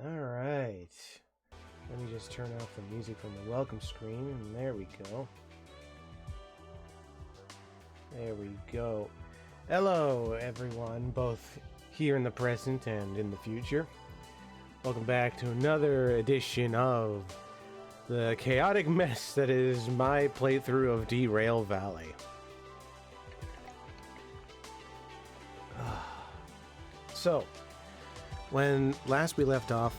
Alright. Let me just turn off the music from the welcome screen, and there we go. There we go. Hello, everyone, both here in the present and in the future. Welcome back to another edition of the chaotic mess that is my playthrough of Derail Valley. So, when last we left off,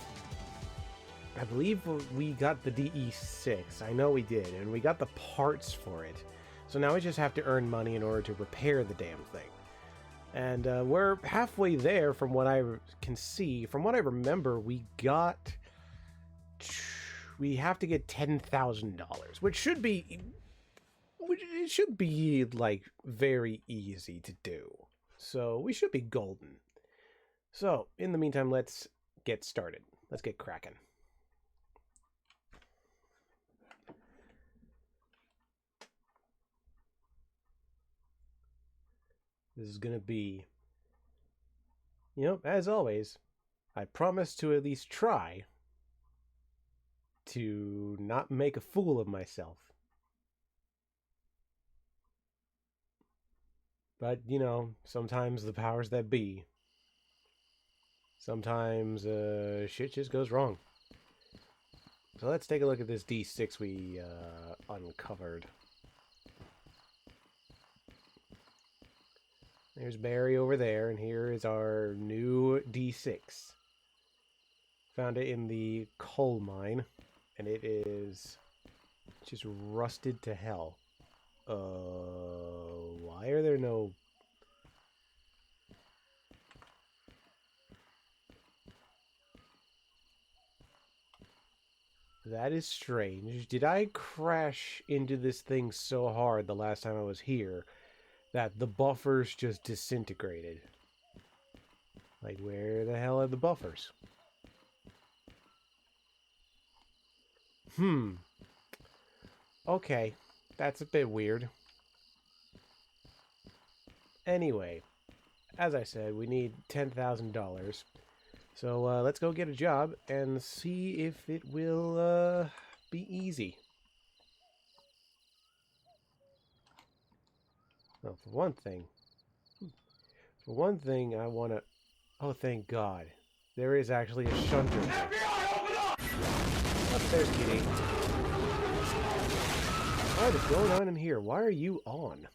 I believe we got the DE6. I know we did, and we got the parts for it. So now we just have to earn money in order to repair the damn thing. And we're halfway there from what I can see. From what I remember, we have to get $10,000, which should be like very easy to do. So we should be golden. So in the meantime, let's get started. Let's get cracking. This is going to be, as always, I promise to at least try to not make a fool of myself. But, sometimes the powers that be, sometimes shit just goes wrong. So let's take a look at this D6 we uncovered. There's Barry over there, and here is our new D6. Found it in the coal mine, and it is just rusted to hell. Why are there no... That is strange. Did I crash into this thing so hard the last time I was here that the buffers just disintegrated? Like, where the hell are the buffers? Okay, that's a bit weird. Anyway, as I said, we need $10,000. So let's go get a job and see if it will be easy. Well, for one thing, I want to... Oh, thank God. There is actually a shunter. FBI, open up! Upstairs, kitty. What is going on in here? Why are you on?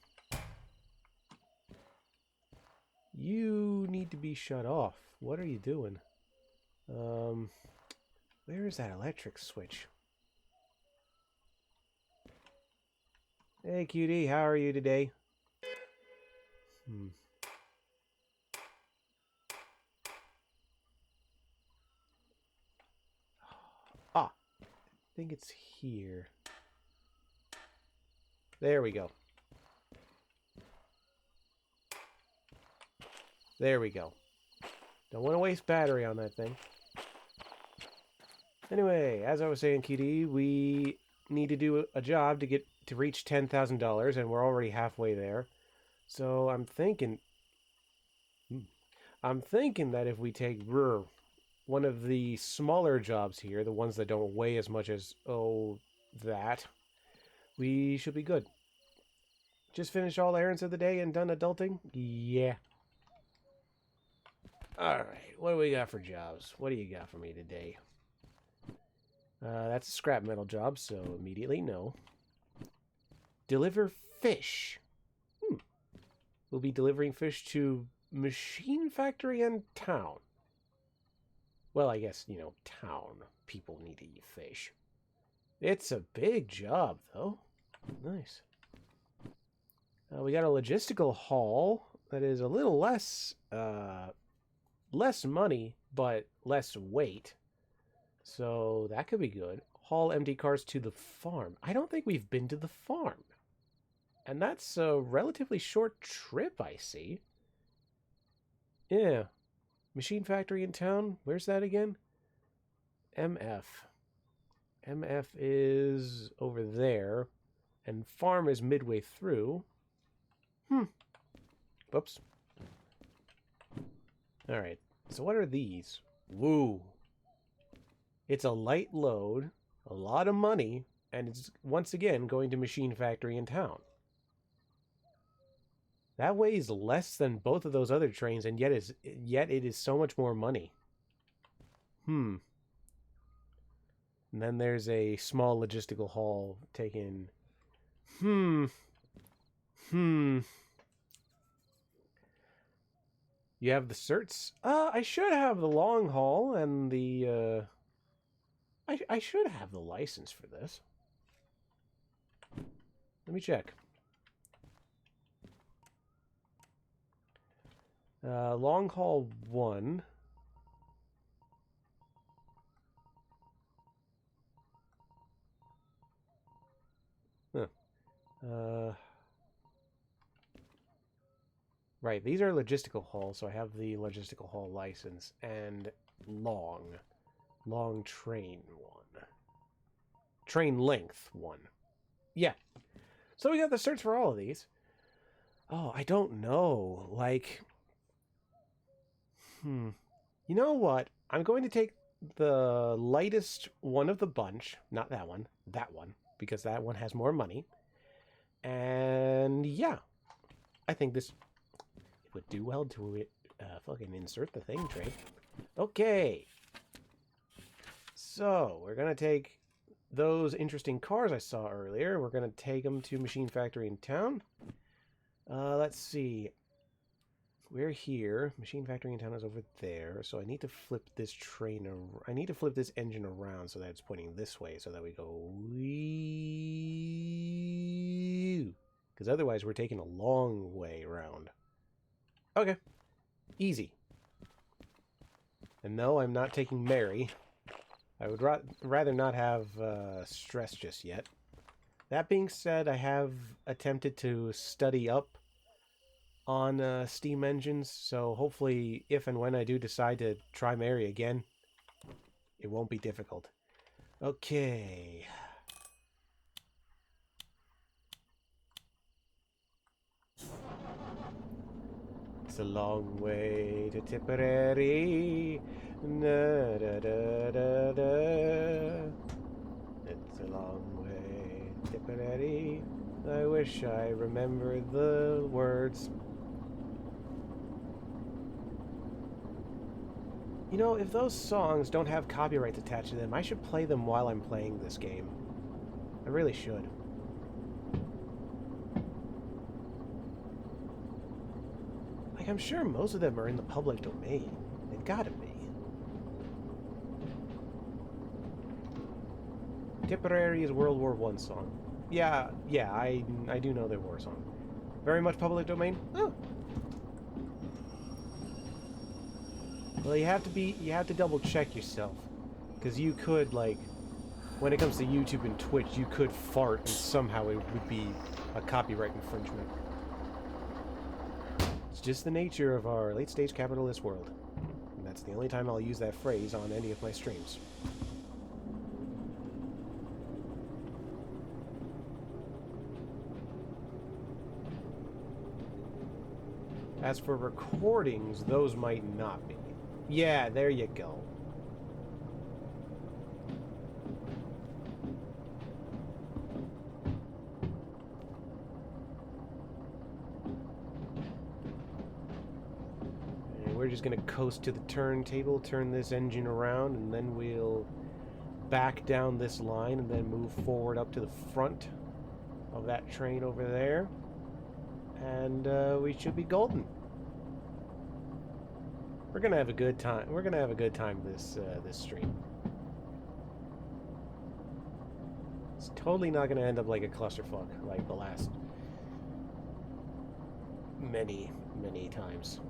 You need to be shut off. What are you doing? Where is that electric switch? Hey, cutie, how are you today? Ah, I think it's here. There we go. There we go. Don't want to waste battery on that thing. Anyway, as I was saying, QD, we need to do a job to reach $10,000, and we're already halfway there. So I'm thinking that if we take one of the smaller jobs here, the ones that don't weigh as much as that, we should be good. Just finished all errands of the day and done adulting? Yeah. Alright, what do we got for jobs? What do you got for me today? That's a scrap metal job, so immediately no. Deliver fish. We'll be delivering fish to machine factory and town. Well, I guess, you know, town. People need to eat fish. It's a big job, though. Nice. We got a logistical haul that is a little less money, but less weight. So that could be good. Haul empty cars to the farm. I don't think we've been to the farm. And that's a relatively short trip, I see. Yeah. Machine factory in town. Where's that again? MF. MF is over there. And farm is midway through. Whoops. Alright. So what are these? Woo. It's a light load, a lot of money, and it's once again going to machine factory in town. That weighs less than both of those other trains, and yet it is so much more money. And then there's a small logistical haul taken. You have the certs? I should have the long haul and the I should have the license for this. Let me check. Long haul 1. Right, these are logistical hauls, so I have the logistical haul license and long train 1. Train length 1. Yeah. So we got the certs for all of these. Oh, I don't know. Like, you know what? I'm going to take the lightest one of the bunch. Not that one. That one. Because that one has more money. And yeah. I think this would do well to fucking insert the thing tray. Okay. So, we're going to take those interesting cars I saw earlier. We're going to take them to Machine Factory in town. Let's see. We're here. Machine Factory in town is over there. So I need to flip this train around. I need to flip this engine around so that it's pointing this way so that we go... Because otherwise we're taking a long way around. Okay. Easy. And no, I'm not taking Mary. I would rather not have stress just yet. That being said, I have attempted to study up on steam engines, so hopefully if and when I do decide to try Mary again, it won't be difficult. Okay. It's a long way to Tipperary. Da, da, da, da, da. It's a long way to Tipperary. I wish I remembered the words. You know, if those songs don't have copyrights attached to them, I should play them while I'm playing this game. I really should. I Like, I'm sure most of them are in the public domain. They've gotta be. Tipperary's World War I song. Yeah, I do know their war song. Very much public domain? Oh. Well, you have to double check yourself. Because you could, like, when it comes to YouTube and Twitch, you could fart and somehow it would be a copyright infringement. It's just the nature of our late-stage capitalist world. And that's the only time I'll use that phrase on any of my streams. As for recordings, those might not be. Yeah, there you go. And we're just gonna coast to the turntable, turn this engine around, and then we'll back down this line and then move forward up to the front of that train over there. And we should be golden. We're gonna have a good time. We're gonna have a good time this stream. It's totally not gonna end up like a clusterfuck like the last many times.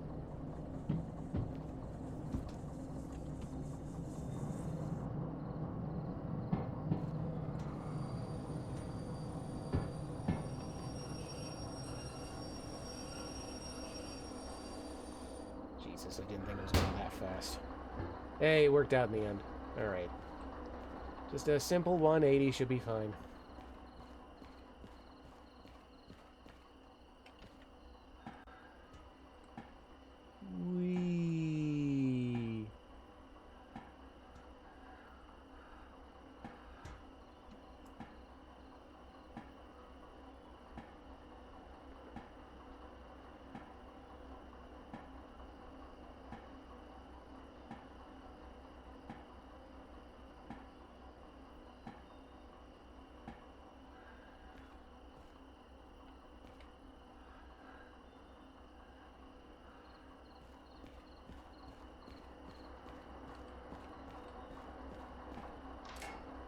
Jesus, I didn't think it was going that fast. Hey, it worked out in the end. Alright. Just a simple 180 should be fine. Whee!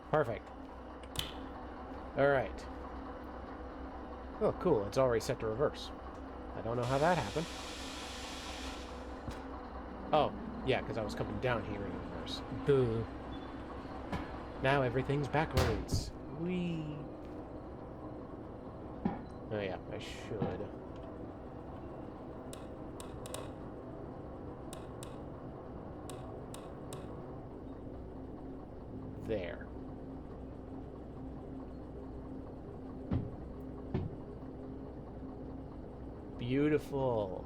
Perfect. Alright. Oh, cool. It's already set to reverse. I don't know how that happened. Oh, yeah, because I was coming down here in reverse. Duh. Now everything's backwards. Whee! Oh, yeah, I should. There. Beautiful.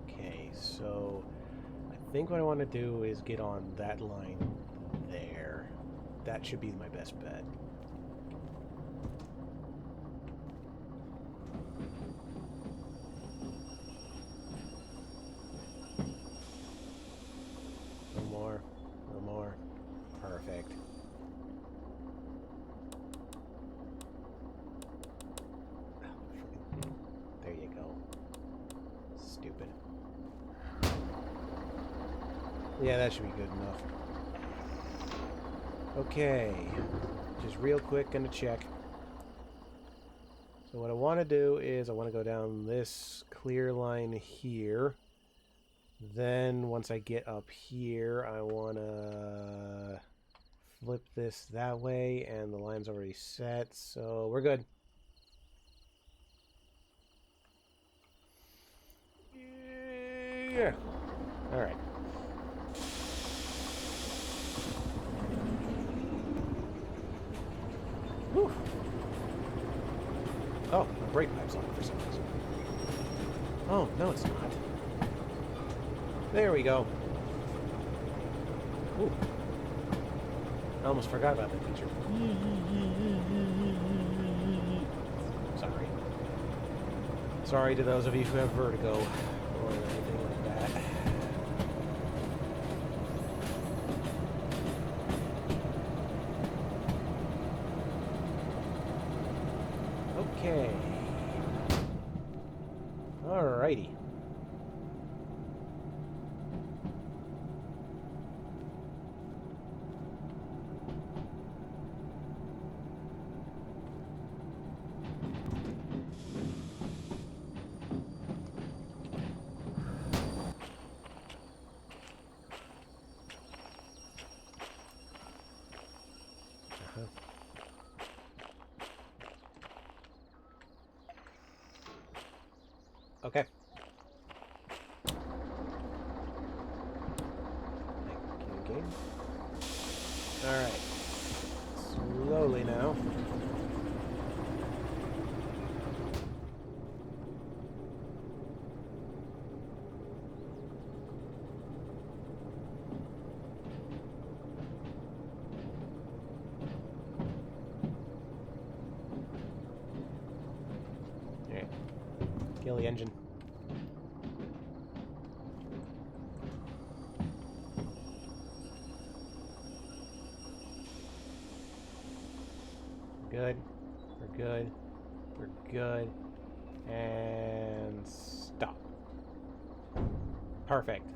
Okay, so I think what I want to do is get on that line there. That should be my best bet. No more. No more. Perfect. There you go. Stupid. Yeah, that should be good enough. Okay. Just real quick, gonna check. So what I want to do is I want to go down this clear line here. Then once I get up here, I want to flip this that way, and the line's already set, so we're good. Yeah. All right. Whew. Oh, my brake pipe's on for some reason. Oh, no it's not. There we go. Ooh. I almost forgot about that feature. Sorry. Sorry to those of you who have vertigo or anything like that. Okay. Alrighty. Okay. Thank you, game. Alright. Slowly now. Alright. Kill the engine. Good. We're good. We're good. And stop. Perfect.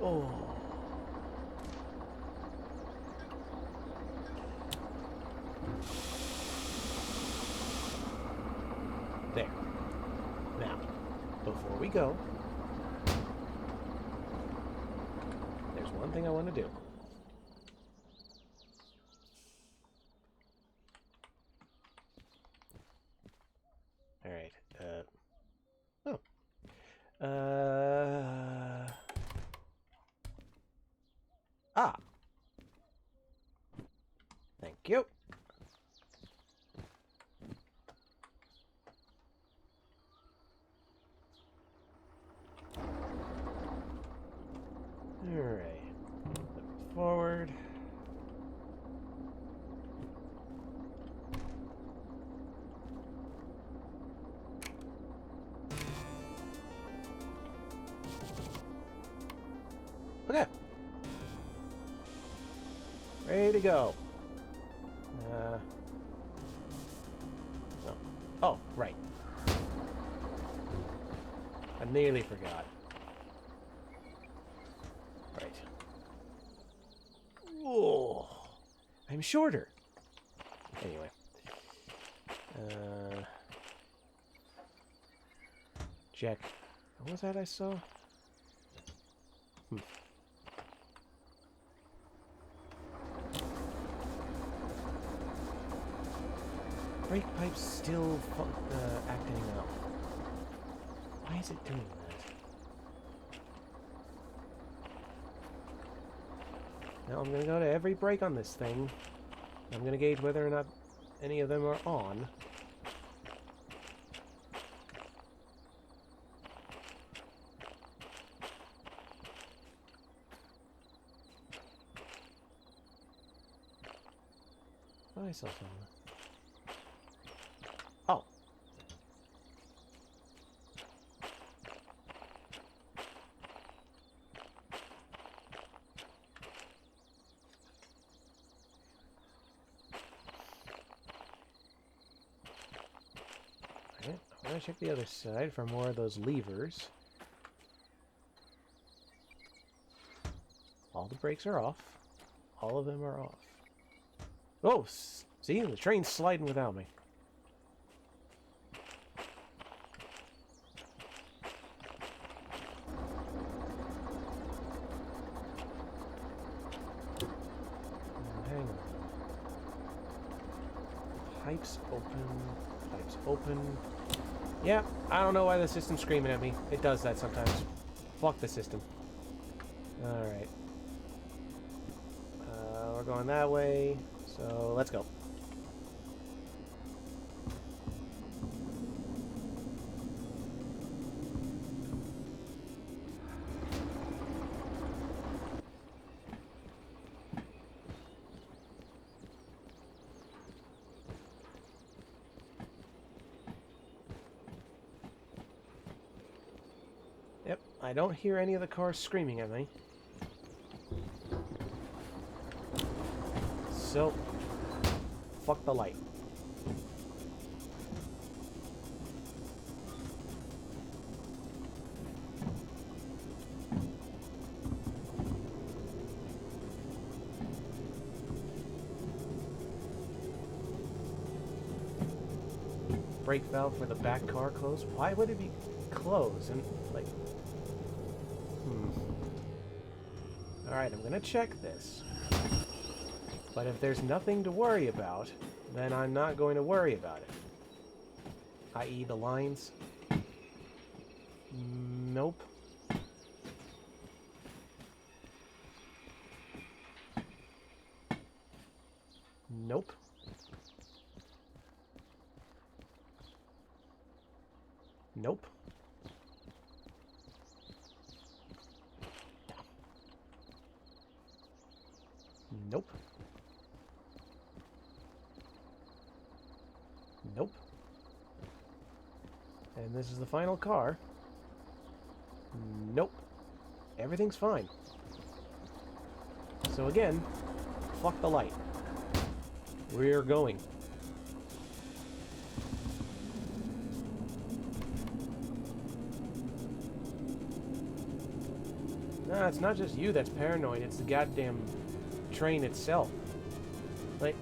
Oh. There. Now, before we go, there's one thing I want to do. All right. Oh. Ah. Thank you. All right. Looking forward. Okay. Ready to go. Oh. Oh, right. I nearly forgot. Right. Whoa. I'm shorter. Anyway. Check. What was that I saw? Brake pipe's still acting out. Why is it doing that? Now I'm going to go to every brake on this thing. I'm going to gauge whether or not any of them are on. Oh, I saw something. Oh. Alright, I'm going to check the other side for more of those levers. All the brakes are off. All of them are off. Oh, see? The train's sliding without me. Hang on. Pipes open. Pipes open. Yeah, I don't know why the system's screaming at me. It does that sometimes. Fuck the system. Alright. We're going that way. So, let's go. I don't hear any of the cars screaming at me. So, fuck the light. Brake valve for the back car closed? Why would it be closed? And, like... Alright, I'm gonna check this. But if there's nothing to worry about, then I'm not going to worry about it. I.e. the lines. Nope. Nope. Nope. Nope. Nope. And this is the final car. Nope. Everything's fine. So again, fuck the light. We're going. Nah, it's not just you that's paranoid, it's the goddamn train itself. Like,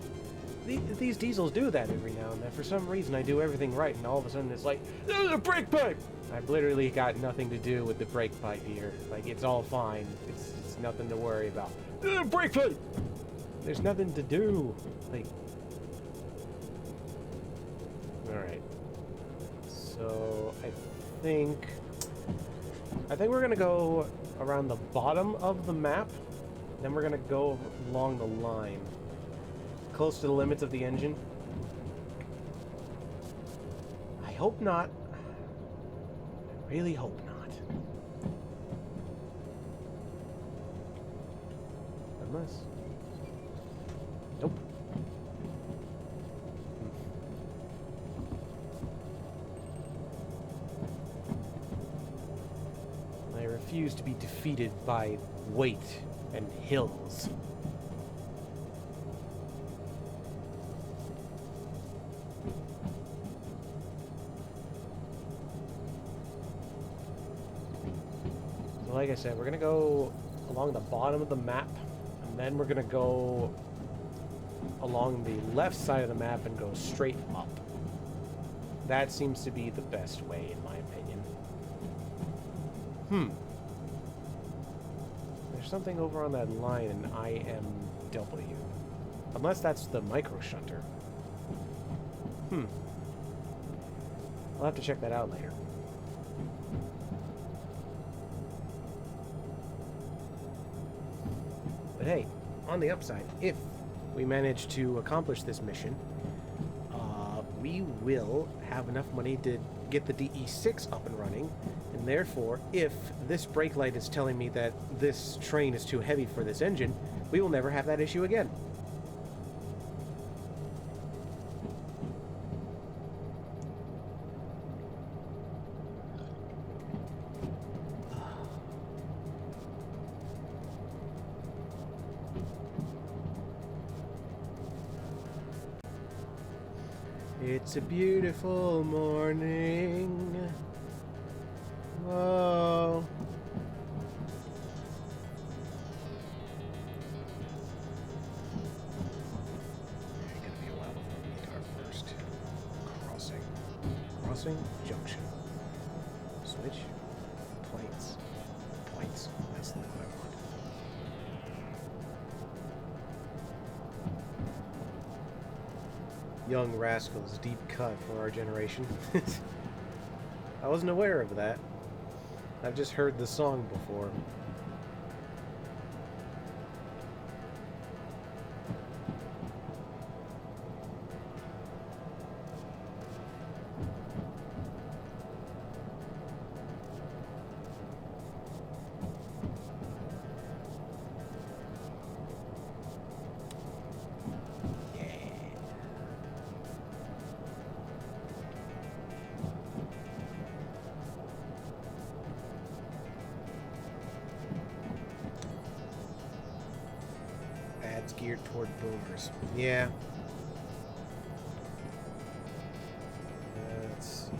these diesels do that every now and then. For some reason, I do everything right, and all of a sudden it's like, there's a brake pipe! I've literally got nothing to do with the brake pipe here. Like, it's all fine. It's nothing to worry about. Brake pipe! There's nothing to do. Like, alright. So, I think we're gonna go around the bottom of the map, then we're gonna go along the line, close to the limits of the engine. I hope not. I really hope not. Unless... Nope. I refuse to be defeated by weight and hills. So like I said, we're gonna go along the bottom of the map, and then we're gonna go along the left side of the map and go straight up. That seems to be the best way, in my opinion. There's something over on that line in IMW. Unless that's the micro shunter. I'll have to check that out later. But hey, on the upside, if we manage to accomplish this mission, we will have enough money to get the DE6 up and running, and therefore, if this brake light is telling me that this train is too heavy for this engine, we will never have that issue again. It's a beautiful morning. Whoa. It's gonna be a while before we get to our first crossing. Crossing junction. Switch. Points. Points. That's not what I want. Young Rascals, deep cut for our generation. I wasn't aware of that. I've just heard the song before. It's geared toward boomers. Yeah. Let's see.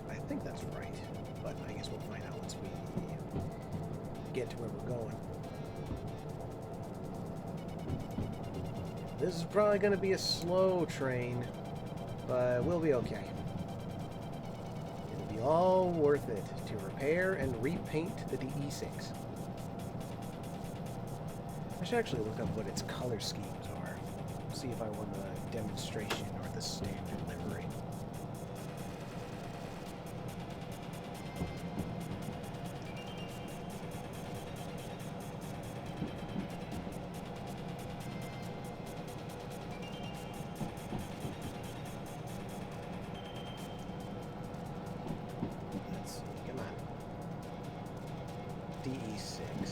I think that's right, but I guess we'll find out once we get to where we're going. This is probably going to be a slow train, but we'll be okay. It'll be all worth it to repair and repaint the DE6. I should actually look up what its color schemes are. See if I want the demonstration or the standard livery. Let's see, come on. DE6.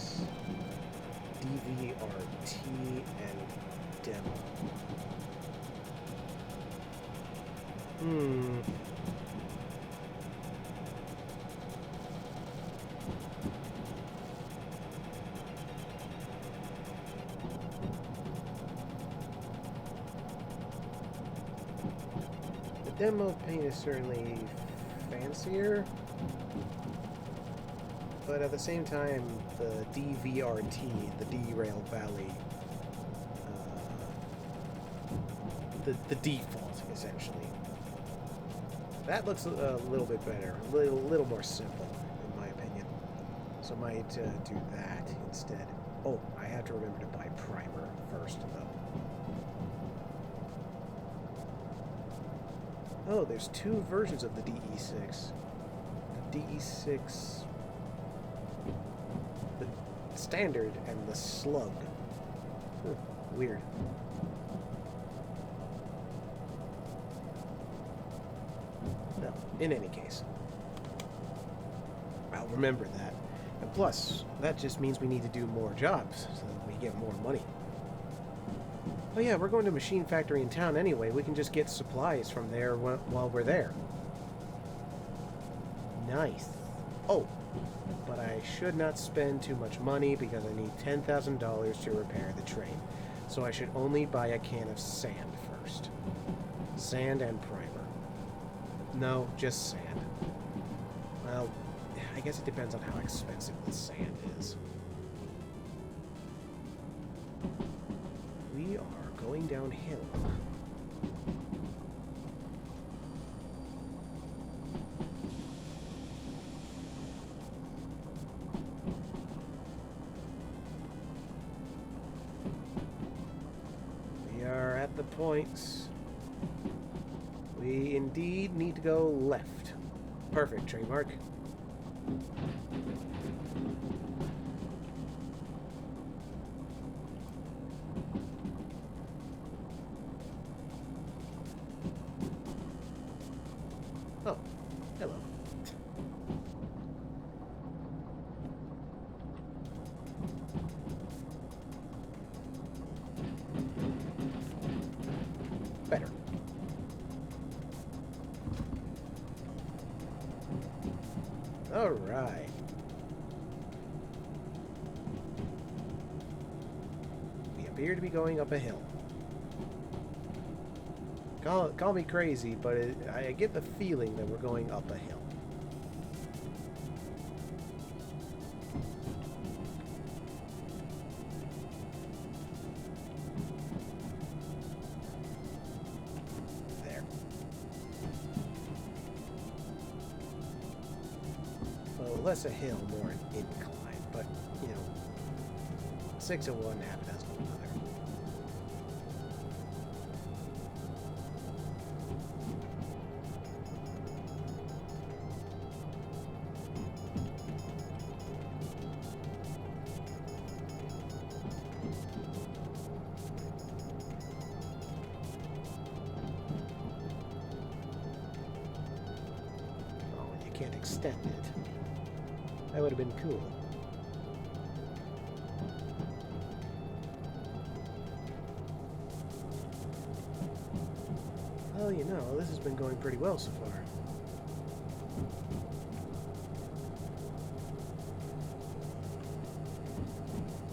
DVRT and demo. The demo paint is certainly fancier, but at the same time, the DVRT, the Derail Valley, the default, essentially. That looks a little bit better, a little more simple, in my opinion. So I might do that instead. Oh, I have to remember to buy primer first, though. Oh, there's two versions of the DE6. The DE6... the standard and the slug. Weird. No, in any case. I'll remember that. And plus, that just means we need to do more jobs, so that we get more money. Oh yeah, we're going to a machine factory in town anyway. We can just get supplies from there while we're there. Nice. Oh, but I should not spend too much money because I need $10,000 to repair the train. So I should only buy a can of sand first. Sand and primer. No, just sand. Well, I guess it depends on how expensive the sand is. We are going downhill. We are at the points. We indeed need to go left. Perfect, trademark. Oh, hello. Better. All right. We appear to be going up a hill. Call me crazy, but I get the feeling that we're going up a hill. There. Well, less a hill, more an incline, but, you know, 6 of one, half a dozen of another. can't extend it. That would have been cool. Well, you know, this has been going pretty well so far.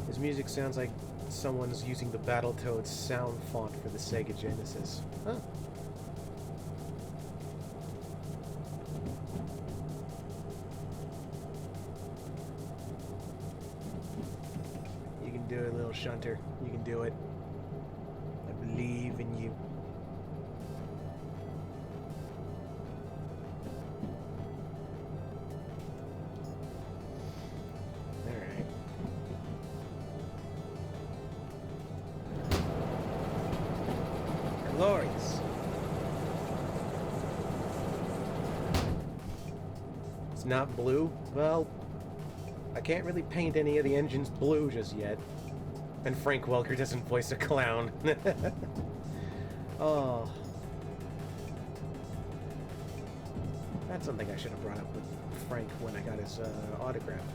His music sounds like someone's using the Battletoads sound font for the Sega Genesis. Huh. You can do it, little shunter. You can do it. I believe in you. Glorious. It's not blue? Well, I can't really paint any of the engines blue just yet. And Frank Welker doesn't voice a clown. Oh. That's something I should have brought up with Frank when I got his autograph.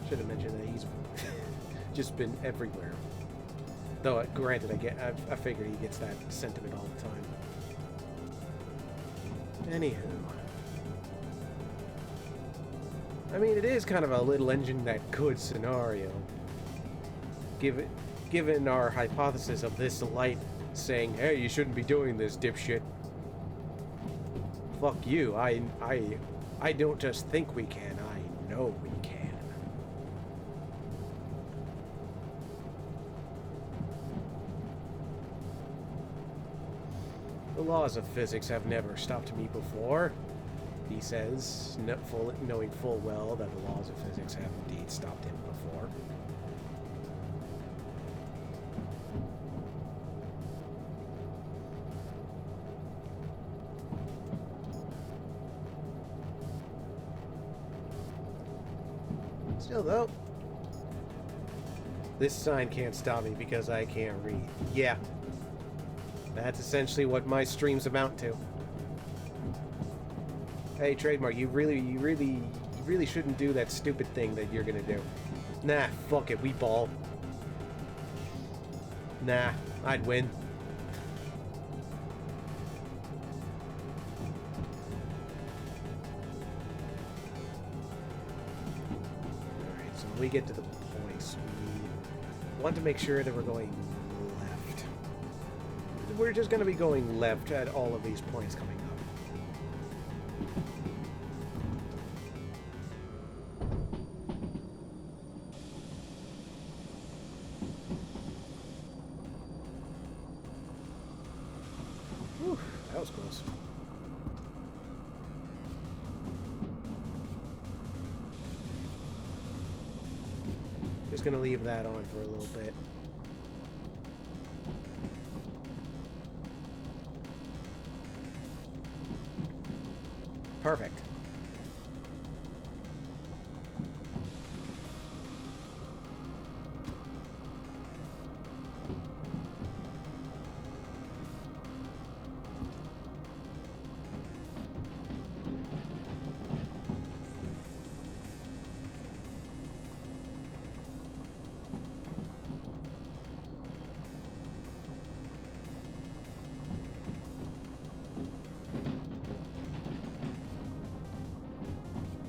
Should have mentioned that he's just been everywhere. Though, granted, I figured he gets that sentiment all the time. Anywho. I mean, it is kind of a little engine that could scenario. Given our hypothesis of this light saying, hey, you shouldn't be doing this, dipshit. Fuck you. I don't just think we can, I know we can. The laws of physics have never stopped me before, he says, knowing full well that the laws of physics have indeed stopped him before. Still, though, this sign can't stop me because I can't read. Yeah. That's essentially what my streams amount to. Hey, Trademark, you really shouldn't do that stupid thing that you're gonna do. Nah, fuck it, we ball. Nah, I'd win. Alright, so when we get to the points, we want to make sure that we're going left. We're just going to be going left at all of these points coming up. Whew, that was close. Just going to leave that on for a little bit. Perfect.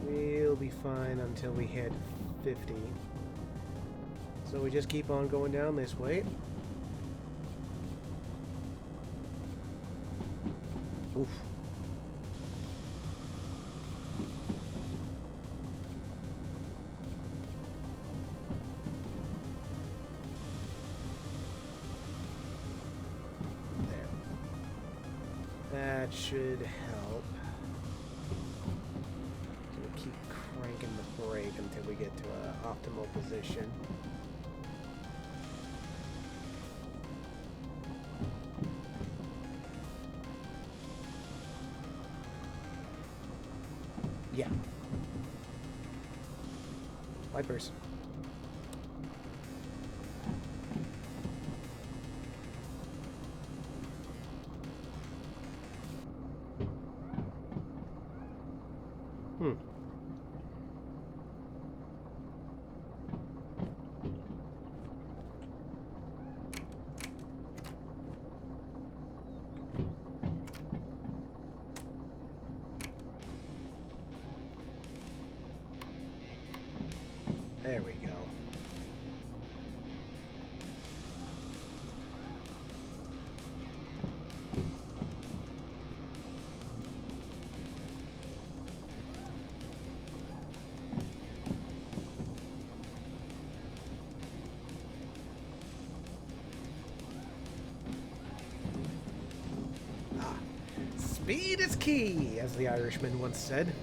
We'll be fine until we hit 50. So we just keep on going down this way. Oof. There. That should help. Keep cranking the brake until we get to an optimal position. Yeah. Wipers. Speed is key, as the Irishman once said.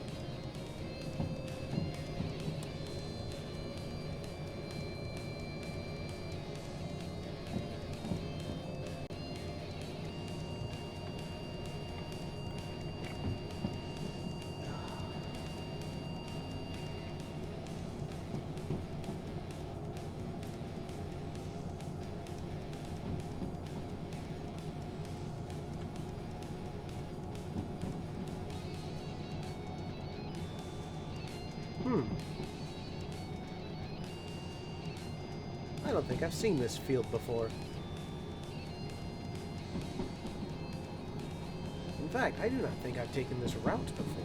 I don't think I've seen this field before. In fact, I do not think I've taken this route before.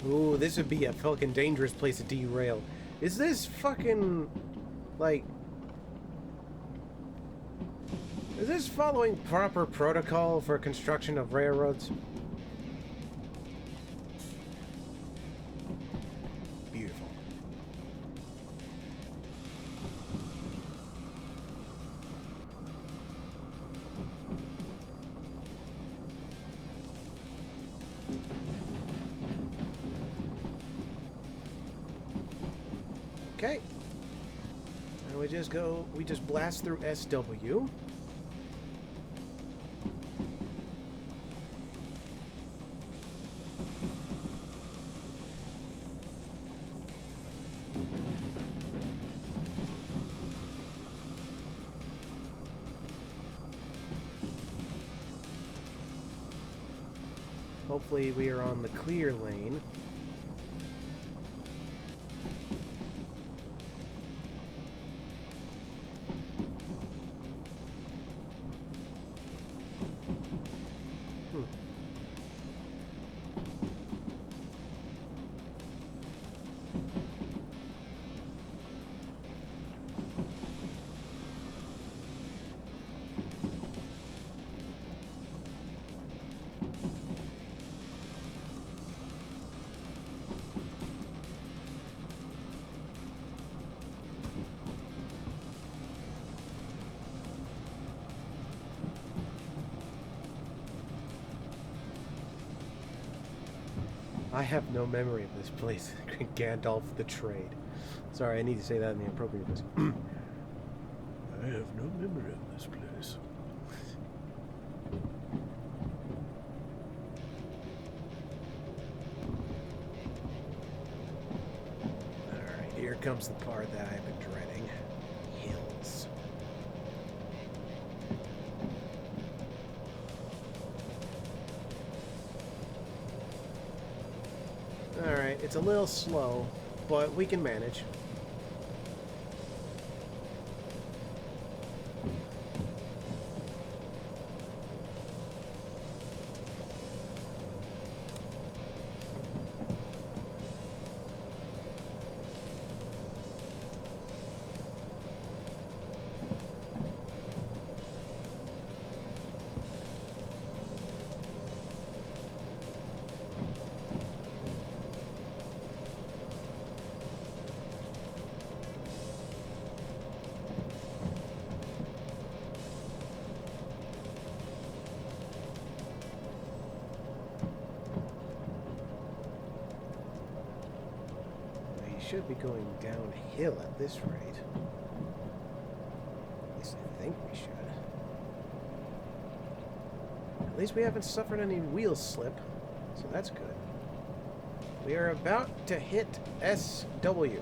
Ooh, this would be a fucking dangerous place to derail. Is this fucking, like... Is this following proper protocol for construction of railroads? Beautiful. Okay. And we just blast through SW. Hopefully we are on the clear lane. I have no memory of this place. Gandalf the Trade. Sorry, I need to say that in the appropriate place. I have no memory of this place. Alright, here comes the part that I've been dreading. Hills. Alright, it's a little slow, but we can manage. Should be going downhill at this rate. At least I think we should. At least we haven't suffered any wheel slip, so that's good. We are about to hit SW.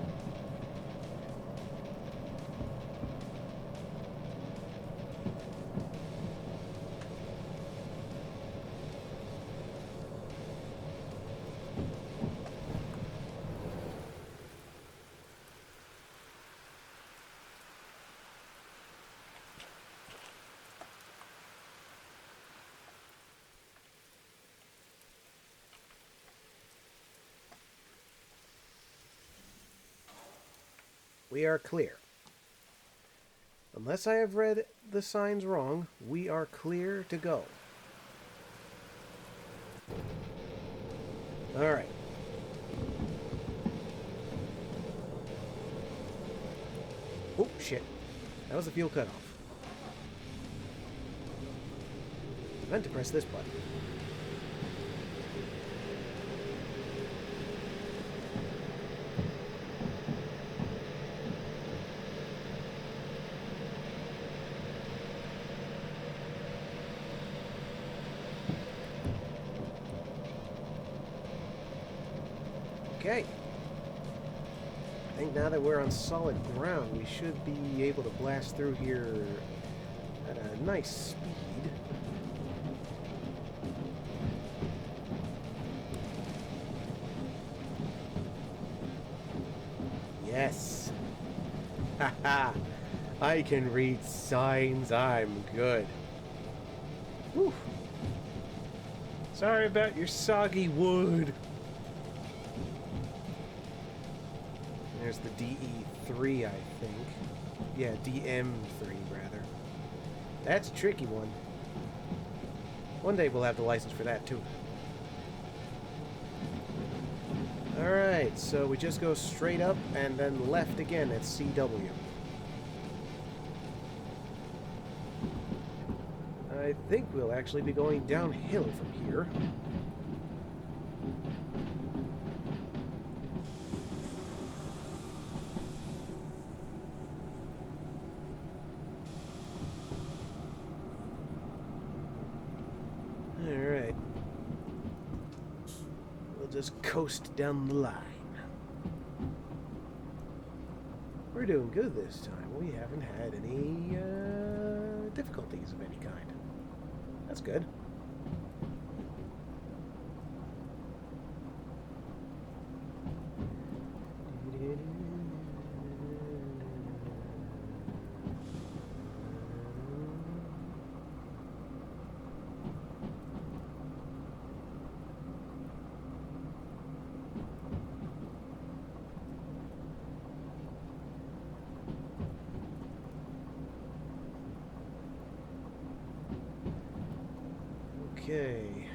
We are clear. Unless I have read the signs wrong, we are clear to go. Alright. Oh, shit. That was the fuel cutoff. I meant to press this button. Okay. I think now that we're on solid ground, we should be able to blast through here at a nice speed. Yes. Haha. I can read signs. I'm good. Whew. Sorry about your soggy wood. There's the DE3, I think. Yeah, DM3, rather. That's a tricky one. One day we'll have the license for that, too. Alright, so we just go straight up and then left again at CW. I think we'll actually be going downhill from here. Alright. We'll just coast down the line. We're doing good this time. We haven't had any difficulties of any kind. That's good. Okay.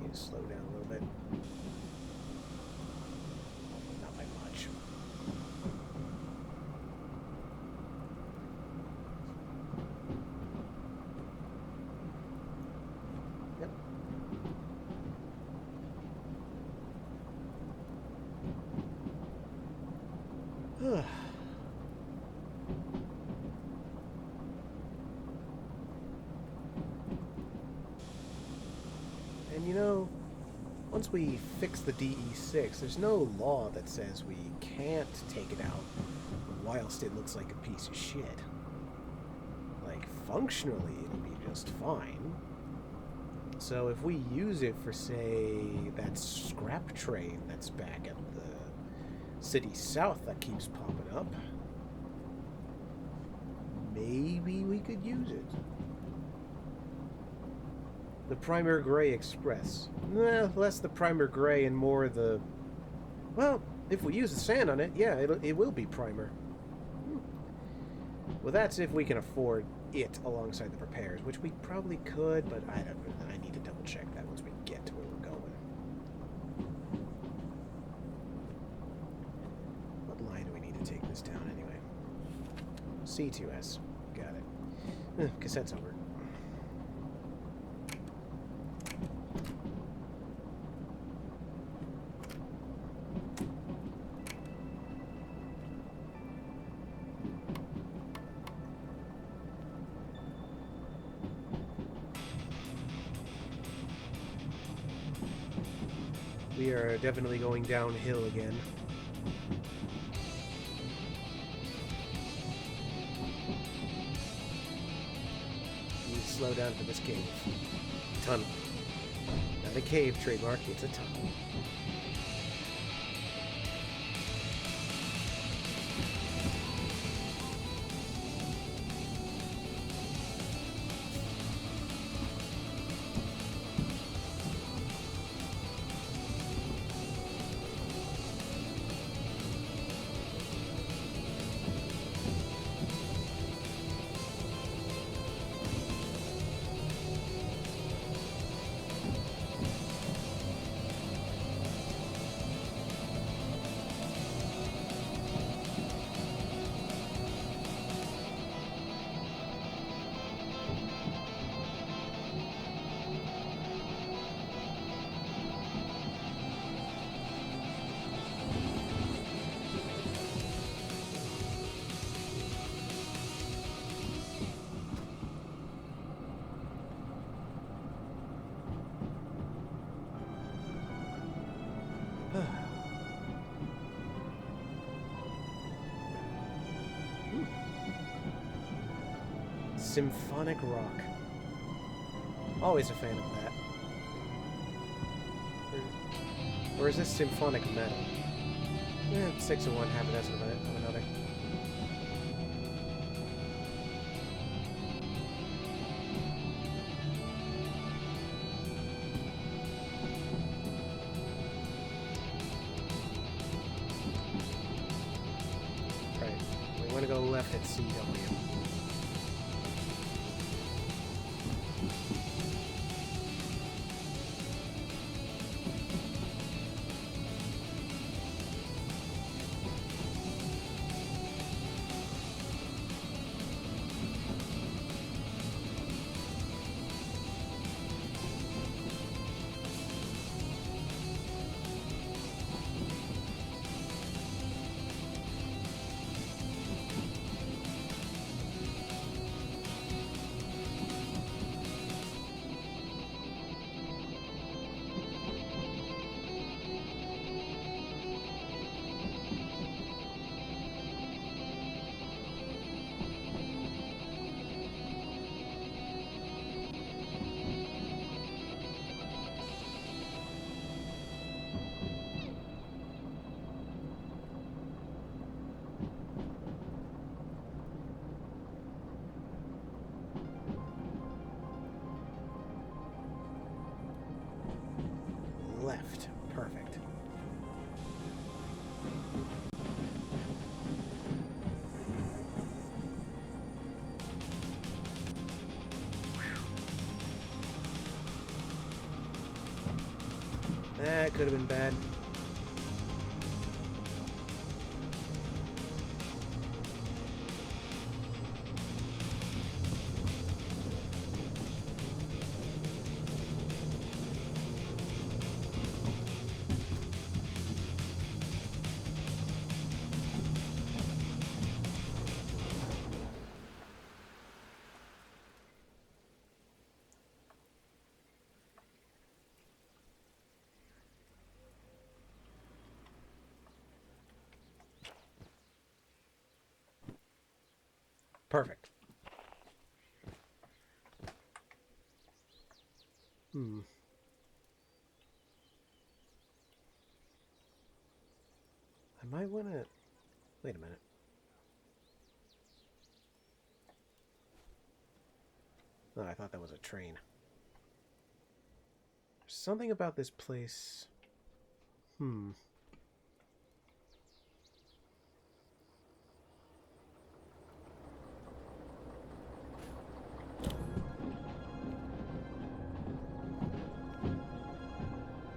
Need to slow down a little bit. Not by much. Yep. And you know, once we fix the DE6, there's no law that says we can't take it out whilst it looks like a piece of shit. Like, functionally, it'll be just fine. So if we use it for, say, that scrap train that's back at the city south that keeps popping up, maybe we could use it. The Primer Gray Express. Less the Primer Gray and more the... Well, if we use the sand on it, yeah, it will be Primer. Well, that's if we can afford it alongside the repairs, which we probably could, but I need to double check that once we get to where we're going. What line do we need to take this down anyway? C2S. Got it. Cassette's over. We are definitely going downhill again. We need to slow down for this cave. Tunnel. Not a cave trademark, it's a tunnel. Symphonic rock. Always a fan of that. Or is this symphonic metal? 6 of one, half a dozen of another. Right. We want to go left at CW. Left. Perfect. That could have been bad. Perfect. I might want to... Wait a minute. Oh, I thought that was a train. There's something about this place...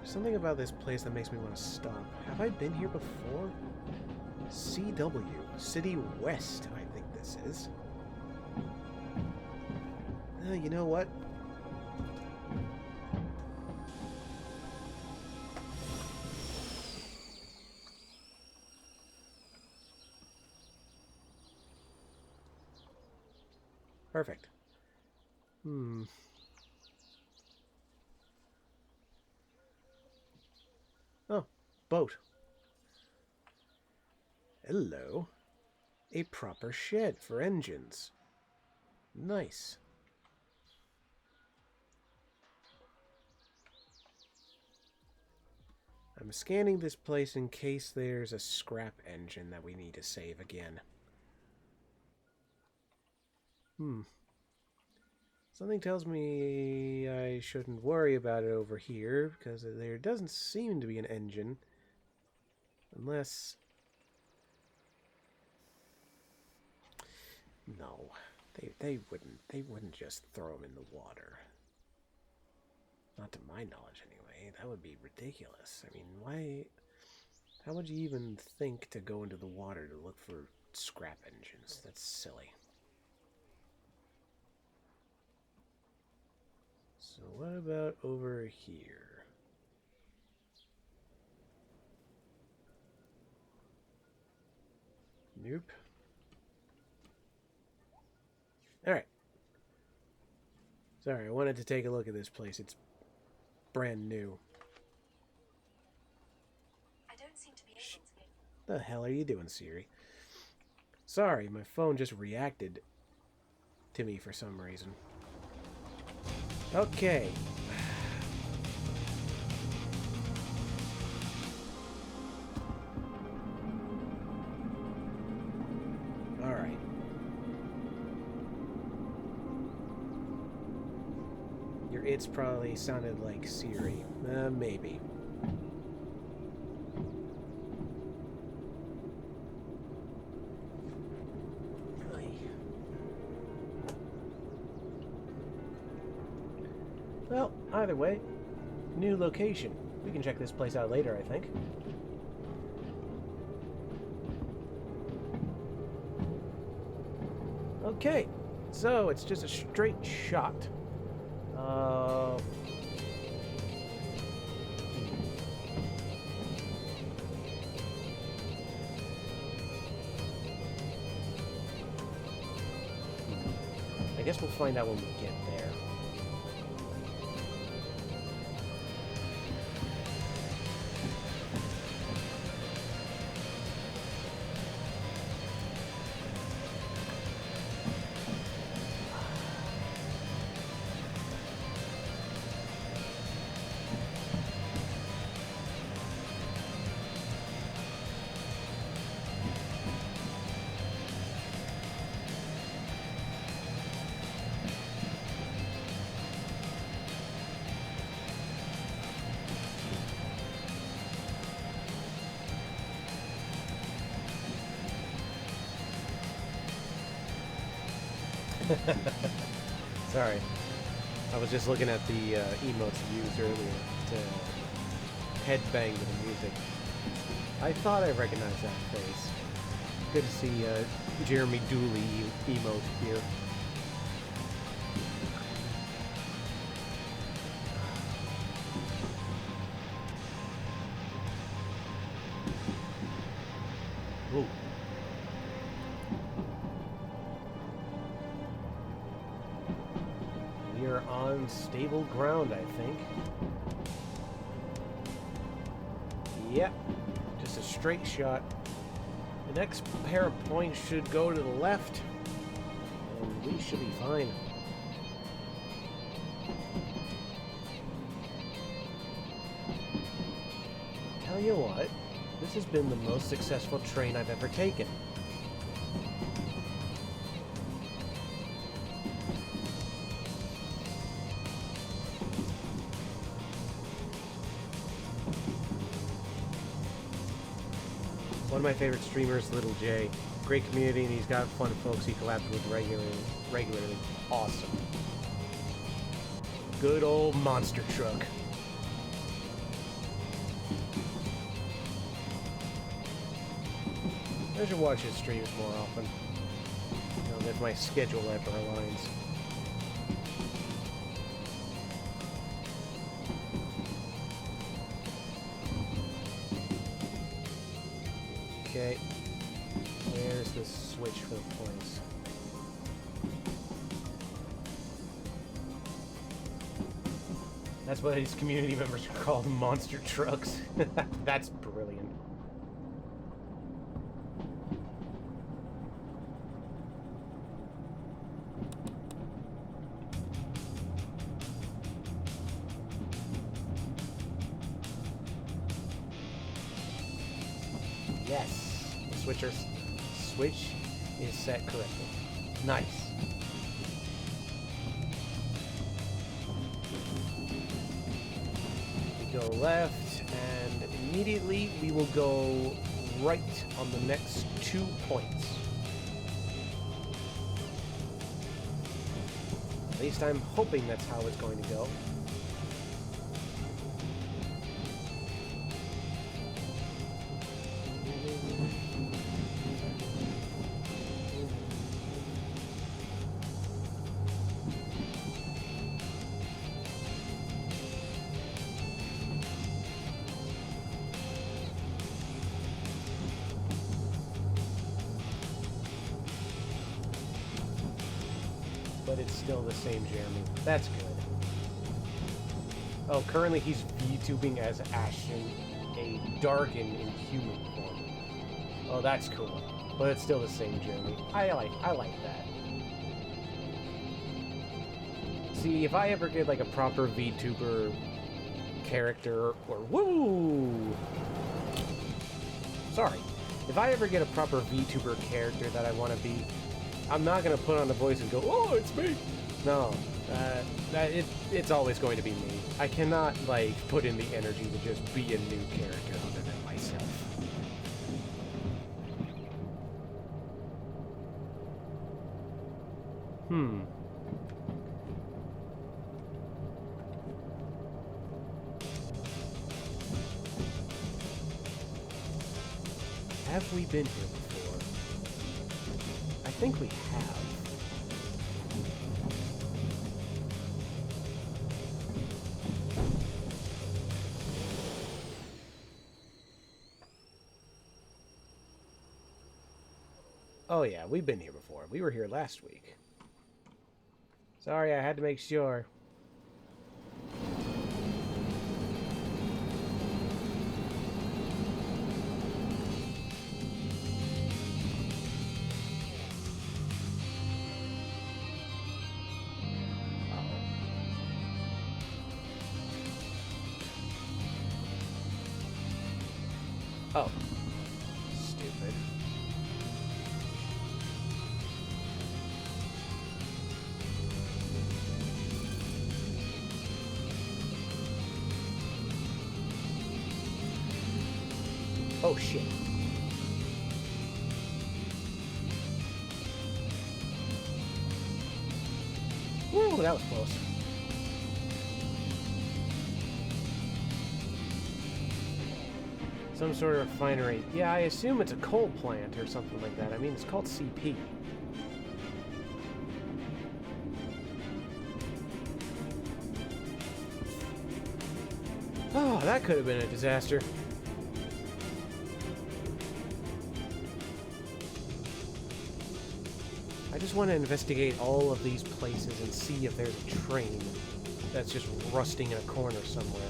Something about this place that makes me want to stop. Have I been here before? CW. City West, I think this is. You know what? Perfect. Oh, boat. Hello. A proper shed for engines. Nice. I'm scanning this place in case there's a scrap engine that we need to save again. Something tells me I shouldn't worry about it over here, because there doesn't seem to be an engine. Unless... No. They wouldn't just throw them in the water. Not to my knowledge, anyway. That would be ridiculous. I mean, why... How would you even think to go into the water to look for scrap engines? That's silly. So what about over here? Nope. Alright. Sorry, I wanted to take a look at this place. It's brand new. I don't seem to be able to get... The hell are you doing, Siri? Sorry, my phone just reacted to me for some reason. Okay. All right. Your it's probably sounded like Siri. Maybe. Well, either way, new location. We can check this place out later, I think. Okay, so it's just a straight shot. I guess we'll find out when we get there. Sorry. I was just looking at the emotes used earlier to headbang to the music. I thought I recognized that face. Good to see Jeremy Dooley emote here. Ooh. We are on stable ground, I think. Yep. Just a straight shot. The next pair of points should go to the left, and we should be fine. Tell you what, this has been the most successful train I've ever taken. One of my favorite streamers, Little J. Great community, and he's got fun folks he collabs with regularly. Awesome. Good old monster truck. I should watch his streams more often. You know, if my schedule ever aligns. Okay, where's the switch for the points? That's what his community members are called, monster trucks. That's brilliant. Yes. Switch is set correctly. Nice. We go left, and immediately we will go right on the next 2 points. At least I'm hoping that's how it's going to go. But it's still the same Jeremy. That's good. Oh, currently he's VTubing as Ashton, a dark and inhuman form. Oh, that's cool. But it's still the same Jeremy. I like that. See, if I ever get like a proper VTuber character, or woo, sorry, if I ever get a proper VTuber character that I want to be, I'm not gonna put on the voice and go, oh, it's me. No, it's always going to be me. I cannot like put in the energy to just be a new character other than myself. Have we been here before? I think we have. Oh yeah, we've been here before. We were here last week. Sorry, I had to make sure. Oh. Stupid. Oh shit. Woo, that was close. Some sort of refinery. Yeah, I assume it's a coal plant or something like that. I mean, it's called CP. Oh, that could have been a disaster. I just want to investigate all of these places and see if there's a train that's just rusting in a corner somewhere.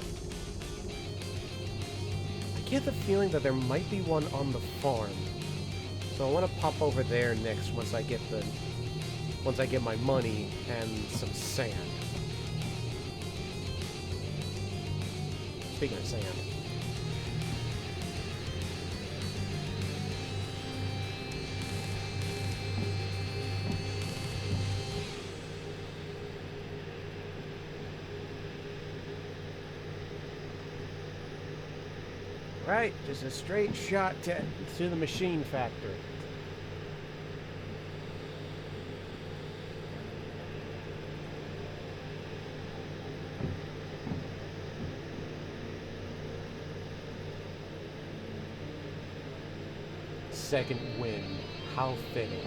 I get the feeling that there might be one on the farm. So I want to pop over there next once I get my money and some sand. Speaking of sand. Right, just a straight shot to the machine factory. Second wind, how fitting.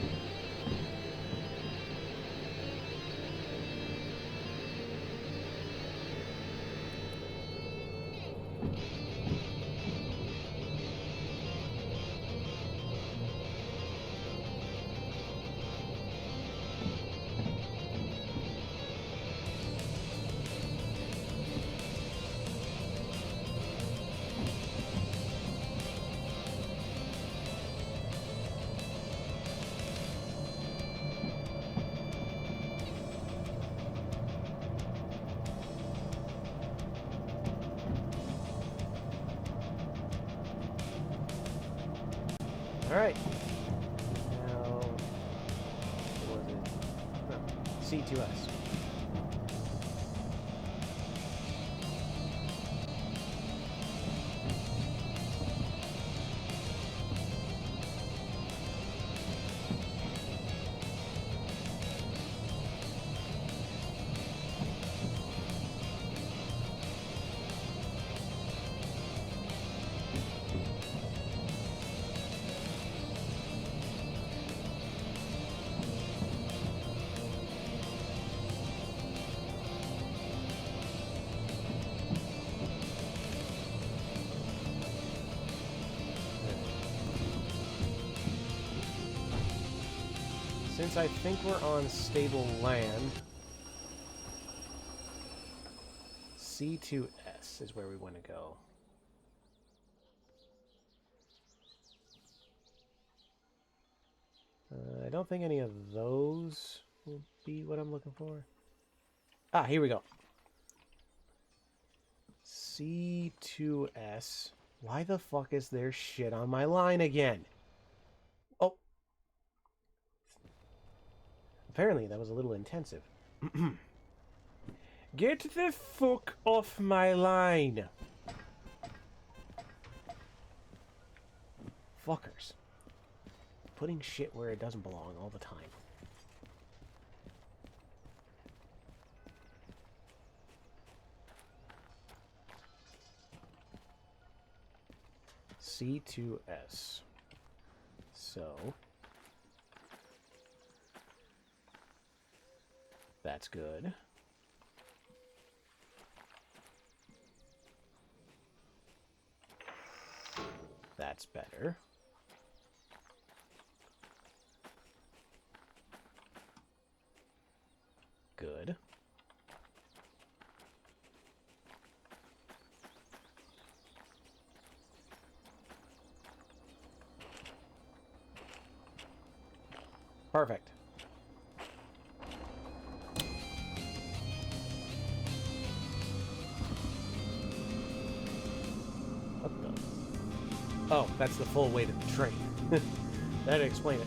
Alright. Now, what was it? No, C2S. Since I think we're on stable land, C2S is where we want to go. I don't think any of those will be what I'm looking for. Ah, here we go. C2S. Why the fuck is there shit on my line again? Oh. Apparently that was a little intensive. Get the fuck off my line. Fuckers. Putting shit where it doesn't belong all the time. C2S. So... that's good. That's better. Good. Perfect. What the? Oh, that's the full weight of the train. That'd explain it.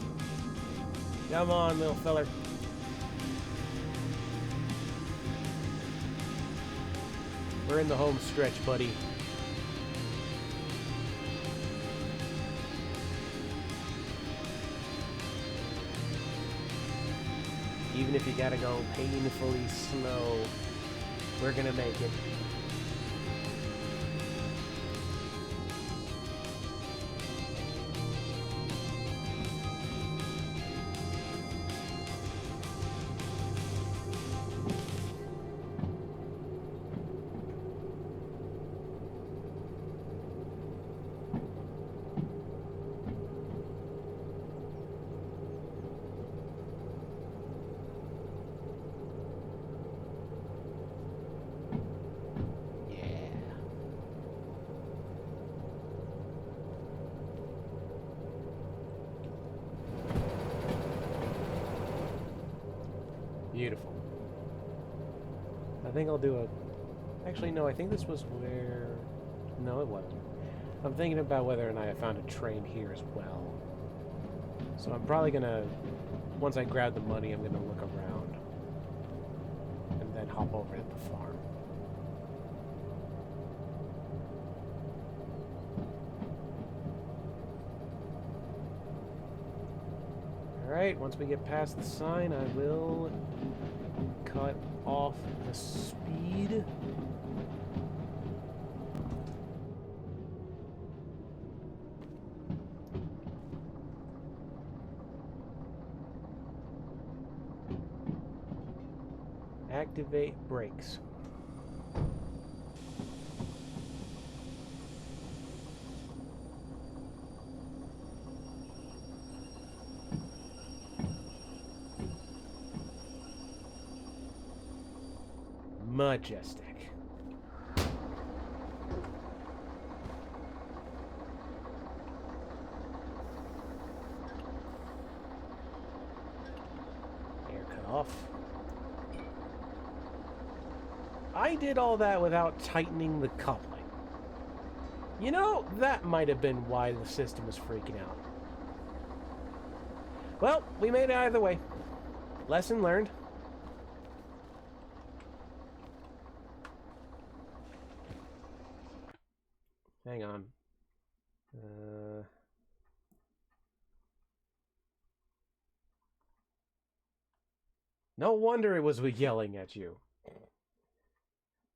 Come on, little feller. We're in the home stretch, buddy. Even if you gotta go painfully slow, we're gonna make it. Beautiful. I think I'll do a... actually, no, I think this was where... no, it wasn't. I'm thinking about whether or not I found a train here as well. So I'm probably gonna... once I grab the money, I'm gonna look around. And then hop over to the farm. Alright, once we get past the sign, I will cut off the speed. Activate brakes. Majestic. Air cut off. I did all that without tightening the coupling. You know, that might have been why the system was freaking out. Well, we made it either way. Lesson learned. Hang on. No wonder it was yelling at you.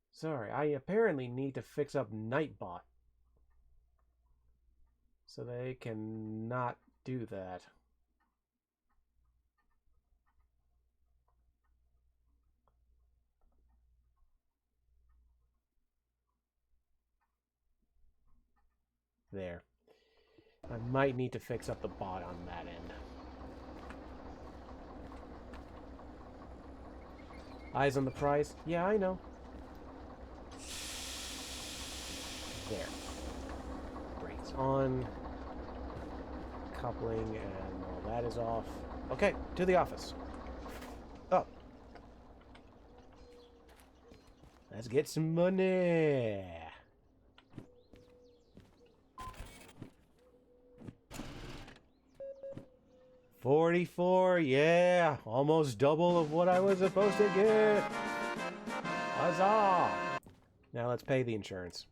Sorry, I apparently need to fix up Nightbot. So they cannot do that. There. I might need to fix up the bot on that end. Eyes on the prize? Yeah, I know. There. Brakes on. Coupling and all that is off. Okay, to the office. Oh. Let's get some money. $44, yeah, almost double of what I was supposed to get. Huzzah! Now let's pay the insurance.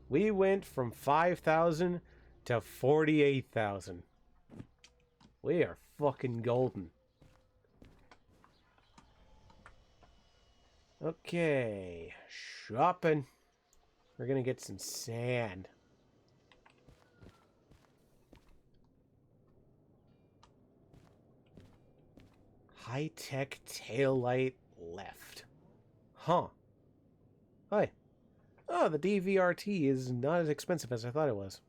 We went from 5,000 to 48,000. We are fucking golden. Okay, shopping. We're gonna get some sand. High-tech taillight left. Huh. Hi. Oh, the DVRT is not as expensive as I thought it was.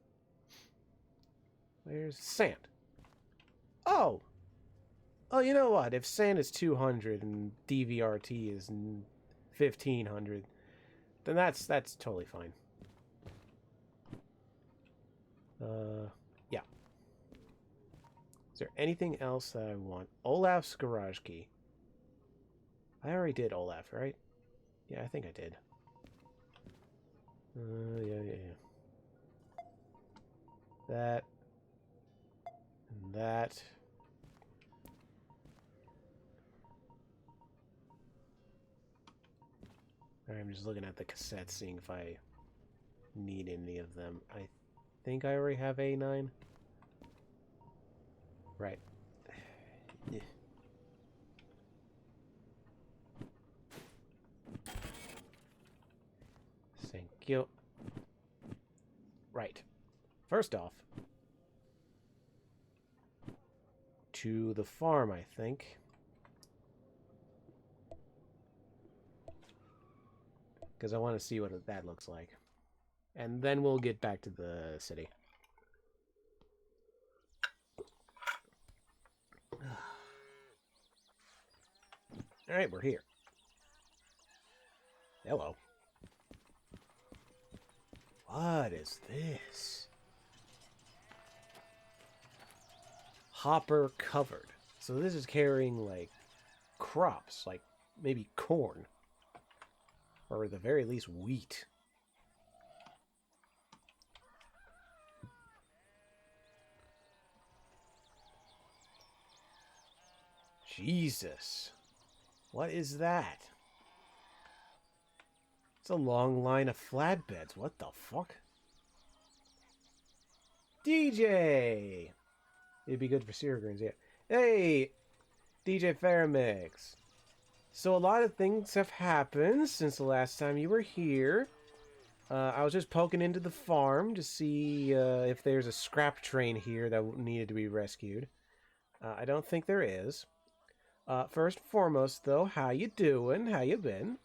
Where's sand? Oh! Oh, you know what? If sand is 200 and DVRT is 1,500, then that's totally fine. Yeah. Is there anything else that I want? Olaf's garage key. I already did Olaf, right? Yeah, I think I did. Yeah. That. And that. I'm just looking at the cassettes, seeing if I need any of them. I think I already have A9. Right. Yeah. Thank you. Right. First off, to the farm, I think. Because I want to see what that looks like. And then we'll get back to the city. Alright, we're here. Hello. What is this? Hopper covered. So this is carrying, like, crops, like maybe corn. Or at the very least, wheat. Jesus. What is that? It's a long line of flatbeds. What the fuck? DJ! It'd be good for cereal greens, yeah. Hey! DJ Faramix. So a lot of things have happened since the last time you were here. I was just poking into the farm to see if there's a scrap train here that needed to be rescued. I don't think there is. First and foremost, though, how you doing? How you been?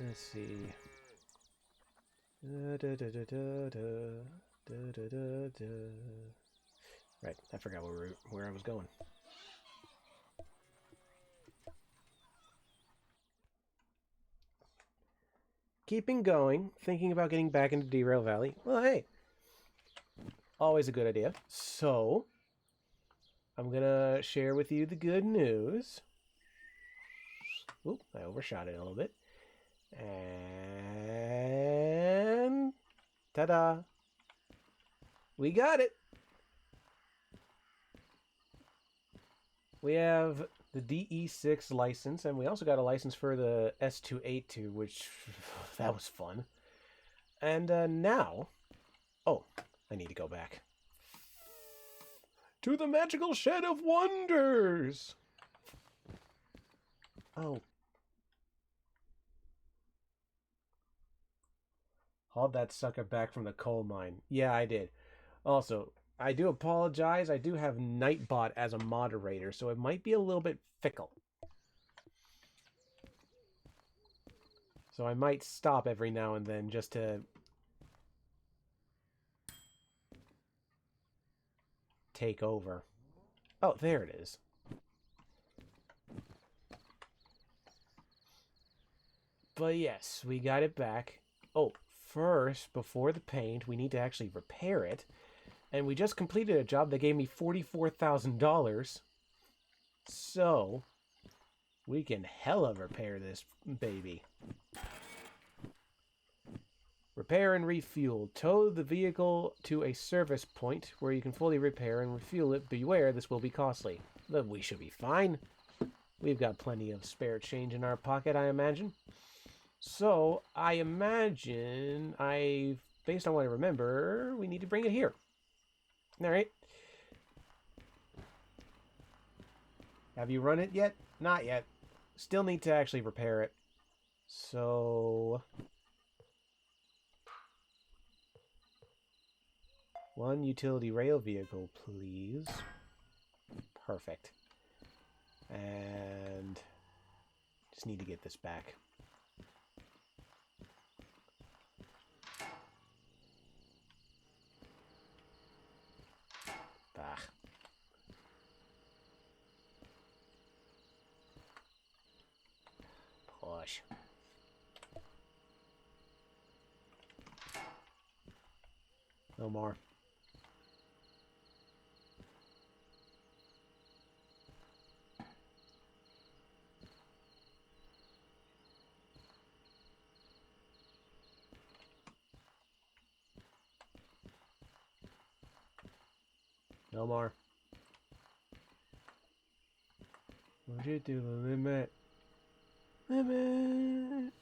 Let's see. Right, I forgot where I was going. Keeping going, thinking about getting back into Derail Valley. Well, hey, always a good idea. So, I'm gonna share with you the good news. Oop, I overshot it a little bit. And ta-da! We got it! We have the DE6 license, and we also got a license for the S282, which, that was fun. And now... Oh, I need to go back. To the magical shed of wonders! Oh. Hauled that sucker back from the coal mine. Yeah, I did. Also, I do apologize. I do have Nightbot as a moderator, so it might be a little bit fickle. So I might stop every now and then just to... take over. Oh, there it is. But yes, we got it back. Oh, first, before the paint, we need to actually repair it. And we just completed a job that gave me $44,000. So, we can hella repair this baby. Repair and refuel. Tow the vehicle to a service point where you can fully repair and refuel it. Beware, this will be costly. But we should be fine. We've got plenty of spare change in our pocket, I imagine. So, I imagine based on what I remember, we need to bring it here. Alright. Have you run it yet? Not yet. Still need to actually repair it. So... one utility rail vehicle, please. Perfect. And... just need to get this back. Ah. Push. No more. No more. Push it to the limit. Limit.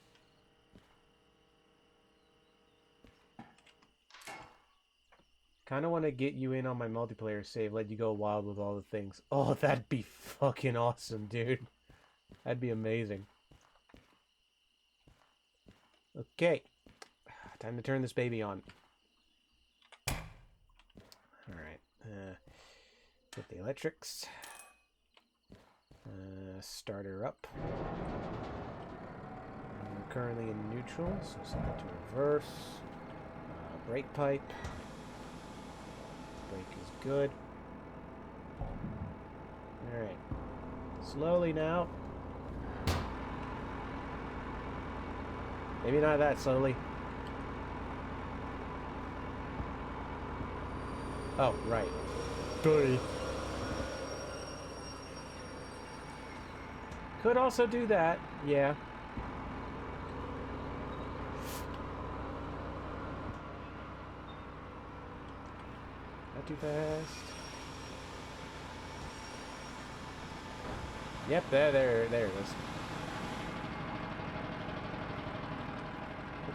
Kind of want to get you in on my multiplayer save, let you go wild with all the things. Oh, that'd be fucking awesome, dude. That'd be amazing. Okay. Time to turn this baby on. Alright. Get the electrics. Start her up. We're currently in neutral, so set that to reverse. Brake pipe. Brake is good. Alright. Slowly now. Maybe not that slowly. Oh, right. Duh. Could also do that, yeah. Not too fast. Yep, there it is.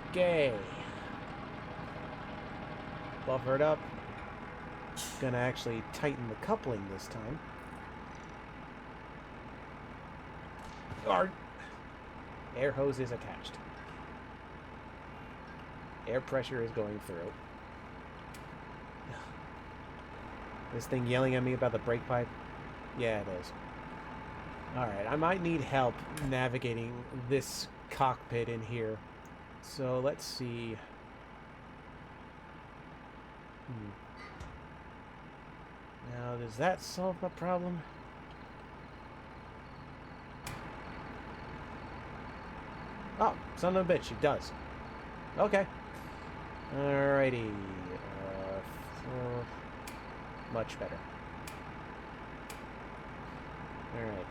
Okay. Buffer it up. Gonna actually tighten the coupling this time. Our air hose is attached. Air pressure is going through. This thing yelling at me about the brake pipe? Yeah, it is. Alright, I might need help navigating this cockpit in here. So let's see. Now, does that solve my problem? Oh, son of a bitch, it does. Okay. Alrighty. Much better. Alright.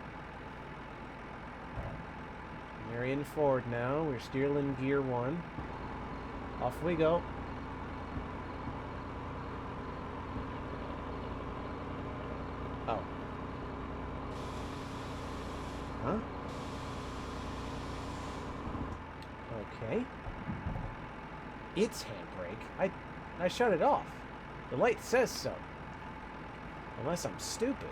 We're in forward now. We're steering gear 1. Off we go. Oh. Huh? Okay. It's handbrake. I shut it off. The light says so. Unless I'm stupid.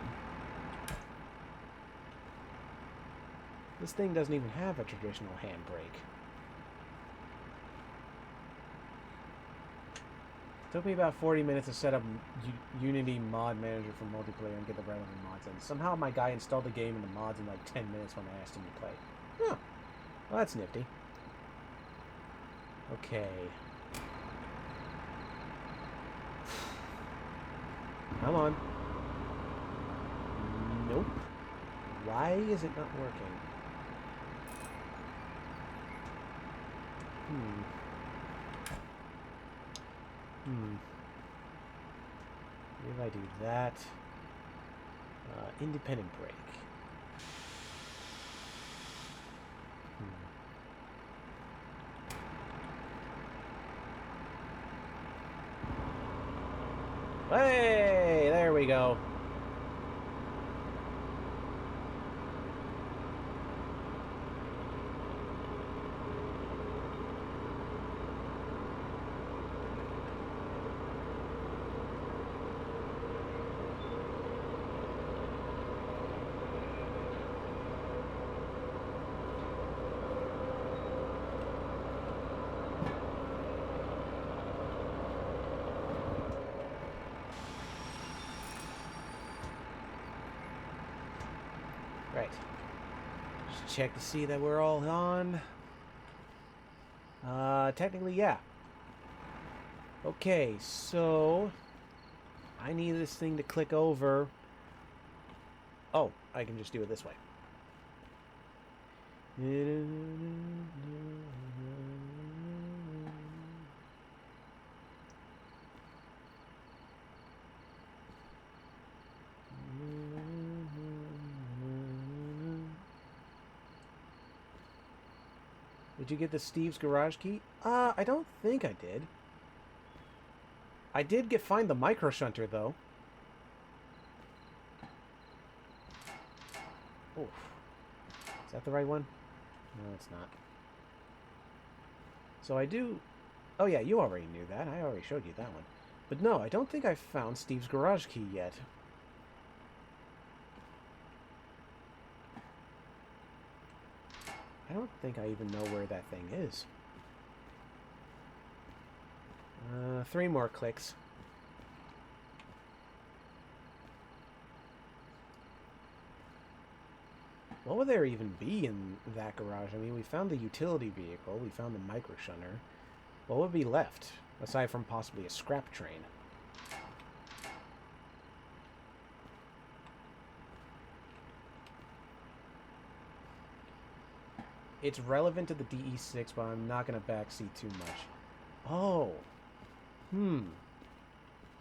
This thing doesn't even have a traditional handbrake. Took me about 40 minutes to set up Unity Mod Manager for multiplayer and get the relevant mods in. Somehow my guy installed the game and the mods in like 10 minutes when I asked him to play. Huh. Well, that's nifty. Okay. Come on. Why is it not working? If I do that, independent brake. Hey, there we go. Right. Just check to see that we're all on. Technically, yeah. Okay, so I need this thing to click over. Oh, I can just do it this way. Did you get the Steve's garage key? I don't think I did. I did find the micro shunter though. Oof. Is that the right one? No, it's not. So I do... Oh yeah, you already knew that. I already showed you that one. But no, I don't think I found Steve's garage key yet. I don't think I even know where that thing is. 3 more clicks. What would there even be in that garage? I mean, we found the utility vehicle, we found the micro shunter. What would be left, aside from possibly a scrap train? It's relevant to the DE6, but I'm not going to backseat too much. Oh.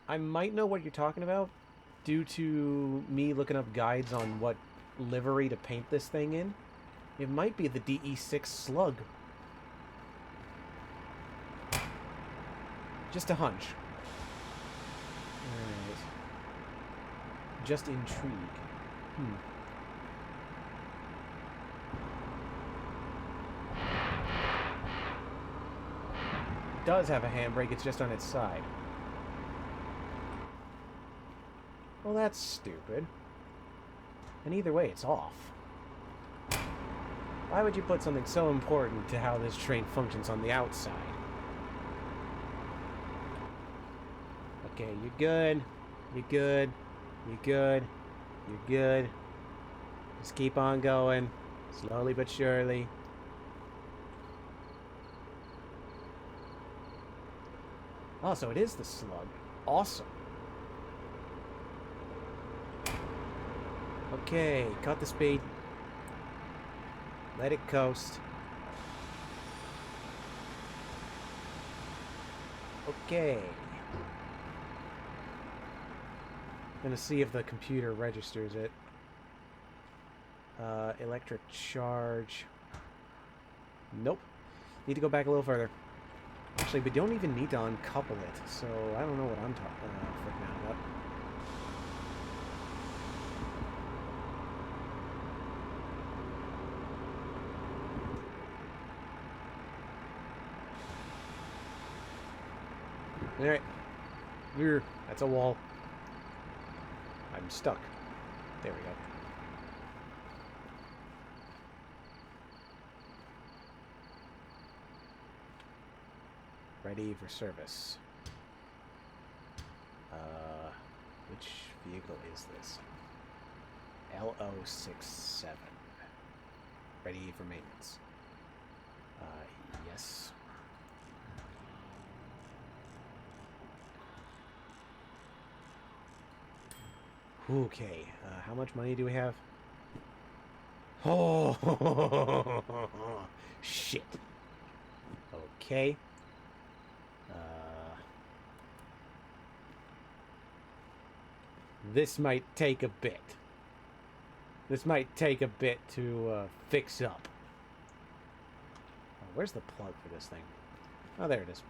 I might know what you're talking about due to me looking up guides on what livery to paint this thing in. It might be the DE6 Slug. Just a hunch. Alright. Just intrigue. It does have a handbrake, it's just on its side. Well, that's stupid. And either way, it's off. Why would you put something so important to how this train functions on the outside? Okay, you're good. You're good. You're good. You're good. Just keep on going. Slowly but surely. Oh, so it is the Slug. Awesome. Okay, cut the speed. Let it coast. Okay. Gonna see if the computer registers it. Electric charge. Nope. Need to go back a little further. Actually, we don't even need to uncouple it, so I don't know what I'm freaking out about. Alright. That's a wall. I'm stuck. There we go. Ready for service. Which vehicle is this? LO67. Ready for maintenance. Yes. Okay, how much money do we have? Oh, shit. Okay. This might take a bit. This might take a bit to fix up. Oh, where's the plug for this thing? Oh, there it is.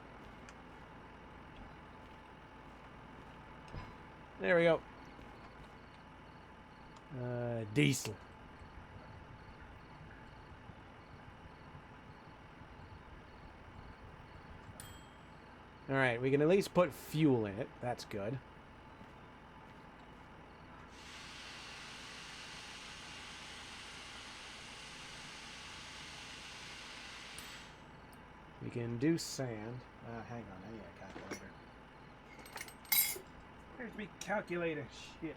There we go. Diesel. Alright, we can at least put fuel in it. That's good. We can do sand. Hang on, I need a calculator. Where's my calculator? Shit.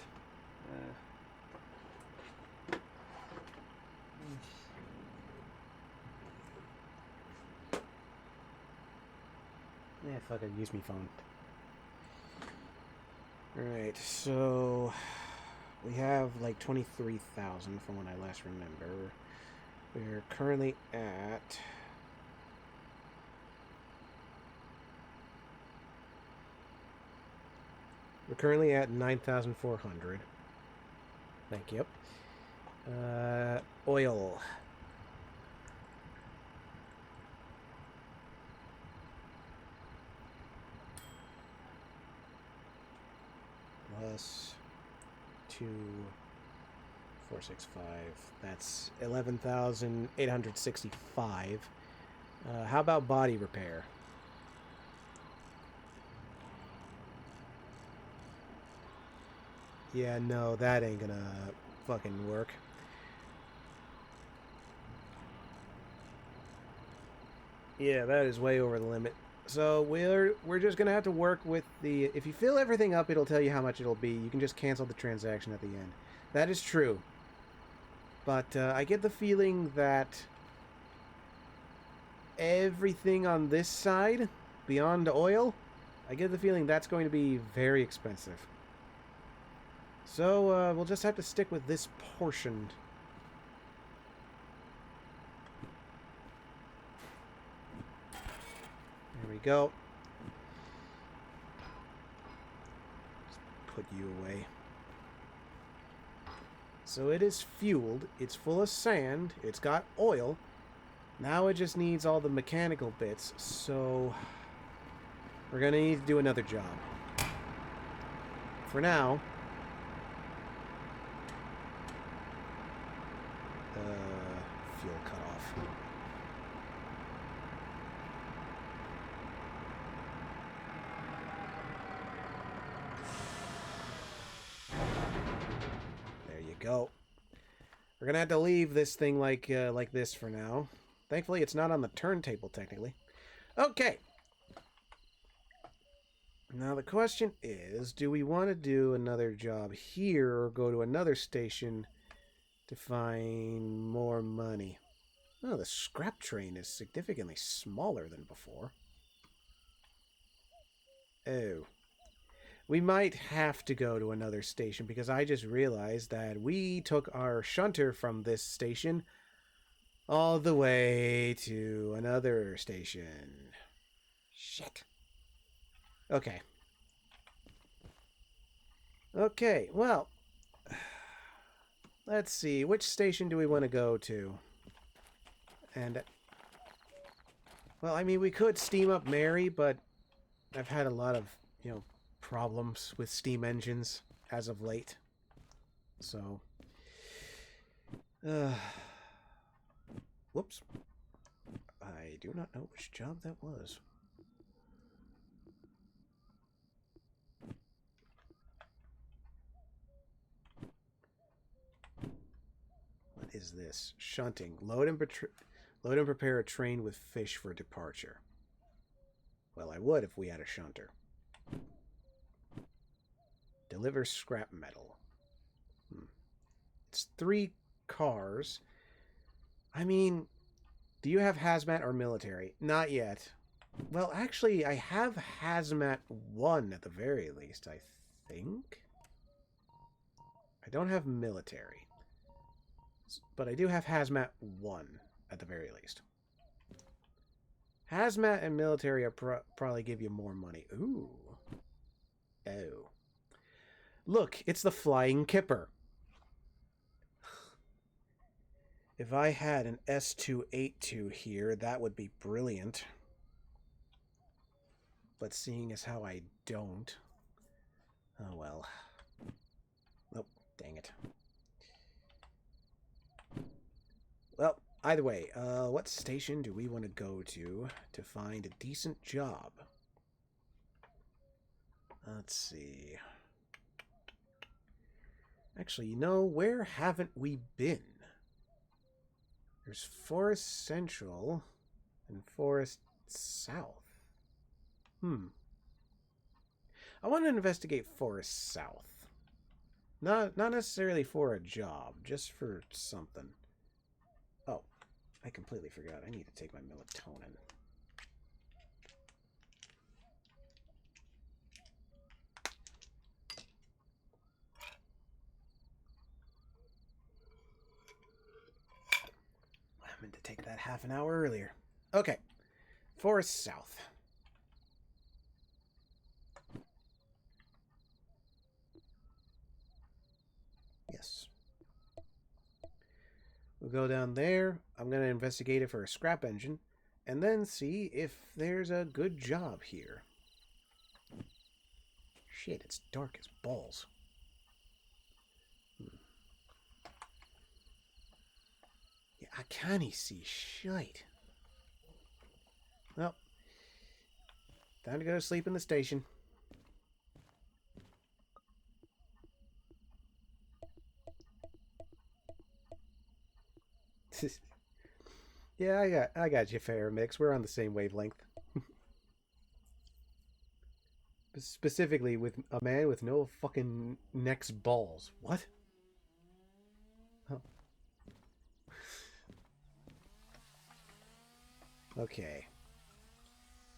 Yeah, fuck it, use my phone. Alright, so we have like 23,000 from when I last remember. We're currently at... We're currently at 9,400. Thank you. Oil. Plus 2,465. That's 11,865. How about body repair? Yeah, no, that ain't gonna fucking work. Yeah, that is way over the limit. So we're just gonna have to work with the... If you fill everything up, it'll tell you how much it'll be. You can just cancel the transaction at the end. That is true. But I get the feeling that everything on this side, beyond oil, I get the feeling that's going to be very expensive. So we'll just have to stick with this portion. There we go. Just put you away. So it is fueled, it's full of sand, it's got oil. Now it just needs all the mechanical bits, so we're gonna need to do another job. For now, fuel cut off. There you go. We're gonna have to leave this thing like this for now. Thankfully, it's not on the turntable, technically. Okay. Now the question is, do we want to do another job here or go to another station to find more money? Oh, the scrap train is significantly smaller than before. Oh. We might have to go to another station because I just realized that we took our shunter from this station all the way to another station. Shit. Okay. Okay, well, let's see. Which station do we want to go to? And, well, I mean, we could steam up Mary, but I've had a lot of, problems with steam engines as of late. So, whoops. I do not know which job that was. What is this? Shunting. Load and prepare a train with fish for departure. Well, I would if we had a shunter. Deliver scrap metal. It's 3 cars. I mean, do you have hazmat or military? Not yet. Well, actually, I have hazmat 1 at the very least, I think. I don't have military. But I do have Hazmat 1, at the very least. Hazmat and military are probably give you more money. Ooh. Oh. Look, it's the Flying Kipper. If I had an S282 here, that would be brilliant. But seeing as how I don't... Oh well. Nope, dang it. Well, either way, what station do we want to go to find a decent job? Let's see. Actually, you know, where haven't we been? There's Forest Central and Forest South. I want to investigate Forest South. Not necessarily for a job, just for something. Oh, I completely forgot. I need to take my melatonin. I meant to take that half an hour earlier. Okay, Forest South. Yes. We'll go down there. I'm going to investigate it for a scrap engine, and then see if there's a good job here. Shit, it's dark as balls. Yeah, I can't see shite. Well, time to go to sleep in the station. Yeah, I got you, fair mix. We're on the same wavelength. Specifically with a man with no fucking neck's balls. What? Oh. Okay.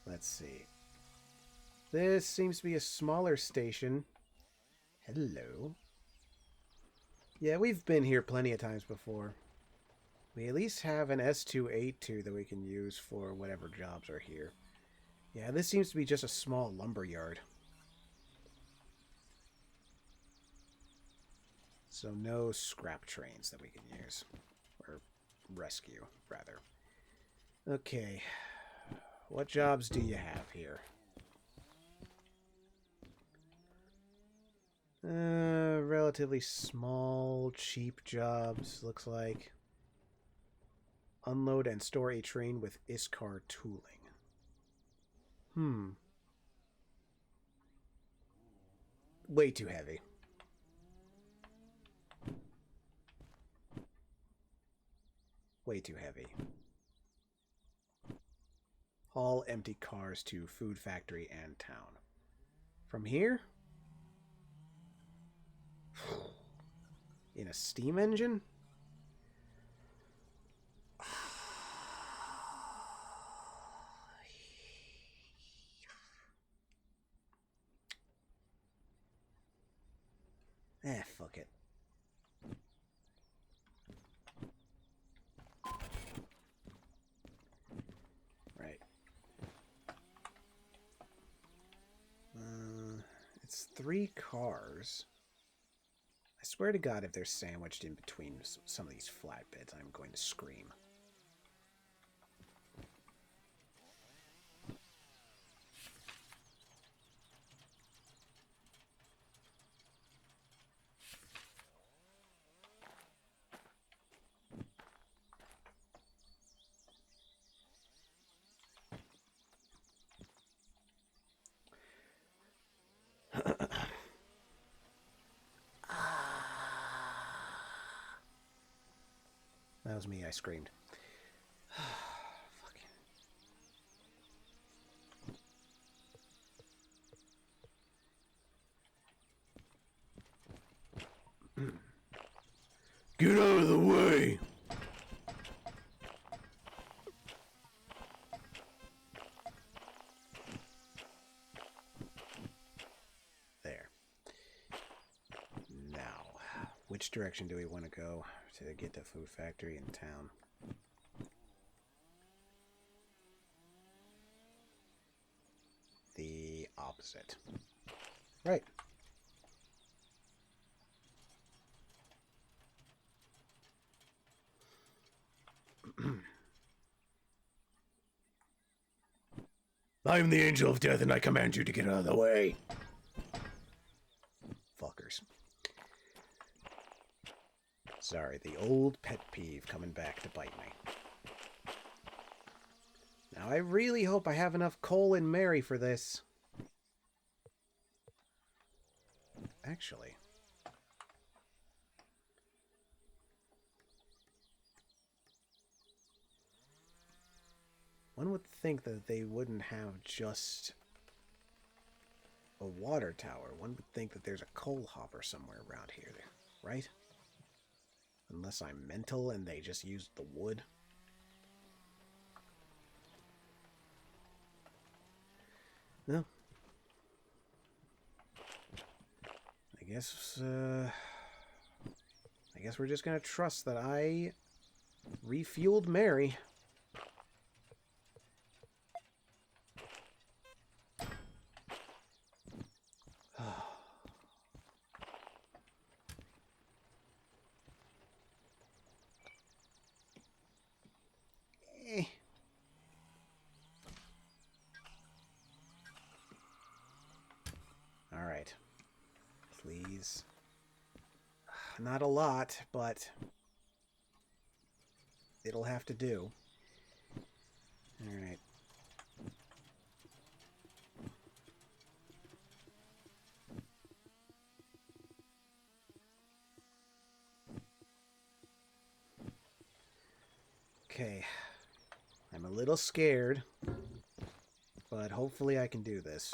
Let's see. This seems to be a smaller station. Hello. Yeah, we've been here plenty of times before. We at least have an S282 that we can use for whatever jobs are here. Yeah, this seems to be just a small lumber yard. So no scrap trains that we can use. Or rescue, rather. Okay. What jobs do you have here? Relatively small, cheap jobs, looks like. Unload and store a train with ISCAR tooling. Way too heavy. Way too heavy. Haul empty cars to food factory and town. From here? In a steam engine? Fuck it. Right. It's 3 cars. I swear to God, if they're sandwiched in between some of these flatbeds, I'm going to scream. That was me, I screamed. Get out of the way! There. Now, which direction do we want to go to get to Food Factory in town? The opposite. Right. I am the Angel of Death, and I command you to get out of the way. Fuckers. Sorry, the old pet peeve coming back to bite me. Now, I really hope I have enough coal and Mary for this. Actually. One would think that they wouldn't have just a water tower. One would think that there's a coal hopper somewhere around here, right? Unless I'm mental and they just used the wood. No. I guess we're just gonna trust that I refueled Mary. Alright. Please. Not a lot, but it'll have to do. Alright. Okay. I'm a little scared, but hopefully I can do this.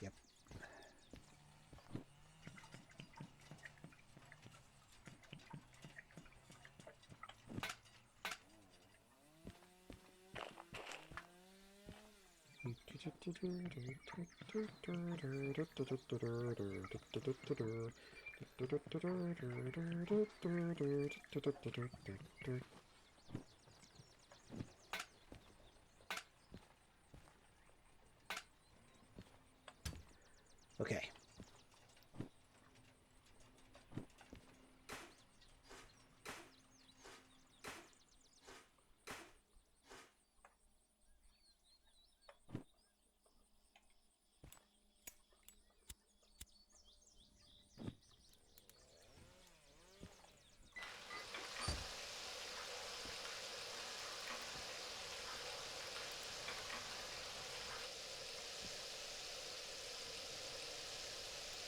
Yep. Okay.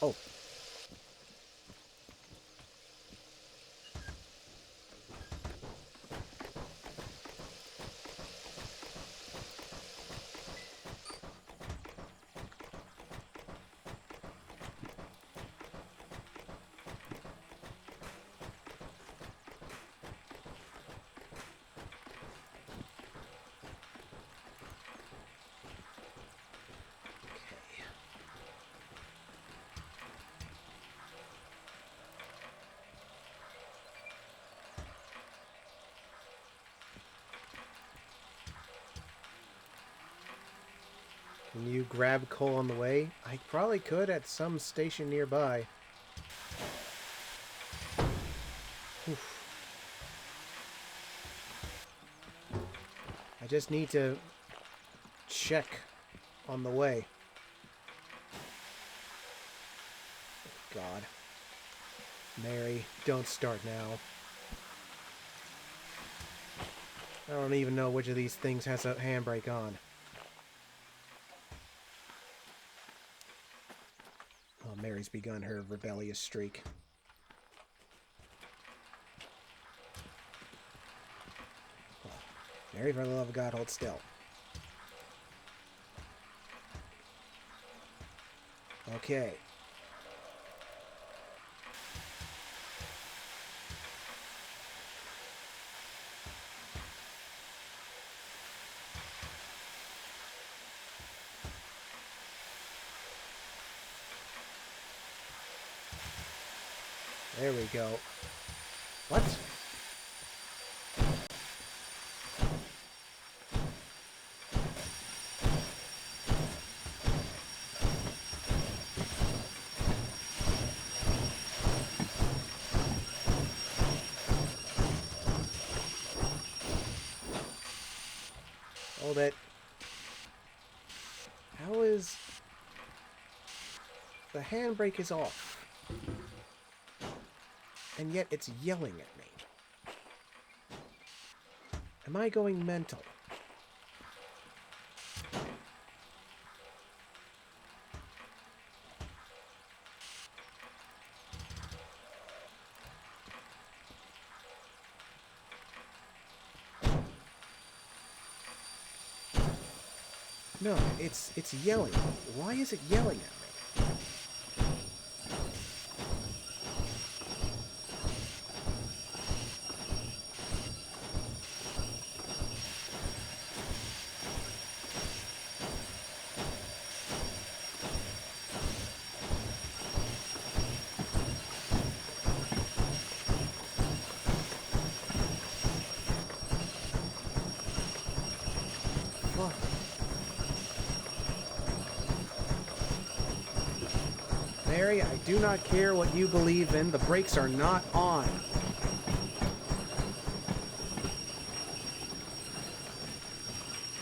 Oh. Can you grab coal on the way? I probably could at some station nearby. Oof. I just need to check on the way. God. Mary, don't start now. I don't even know which of these things has a handbrake on. Oh, Mary's begun her rebellious streak. Mary, for the love of God, hold still. Okay. There we go. What? Hold it. How is... The handbrake is off. And yet it's yelling at me. Am I going mental? No, it's yelling. Why is it yelling at me? Fuck. Mary, I do not care what you believe in. The brakes are not on.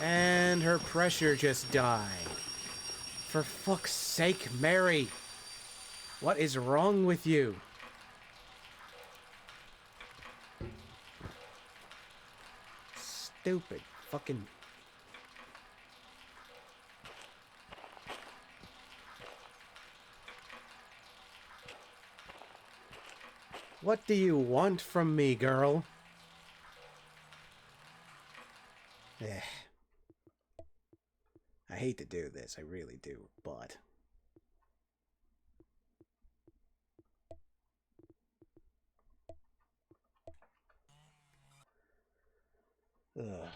And her pressure just died. For fuck's sake, Mary. What is wrong with you? Stupid fucking... What do you want from me, girl? Eh. I hate to do this, I really do, but... Ugh.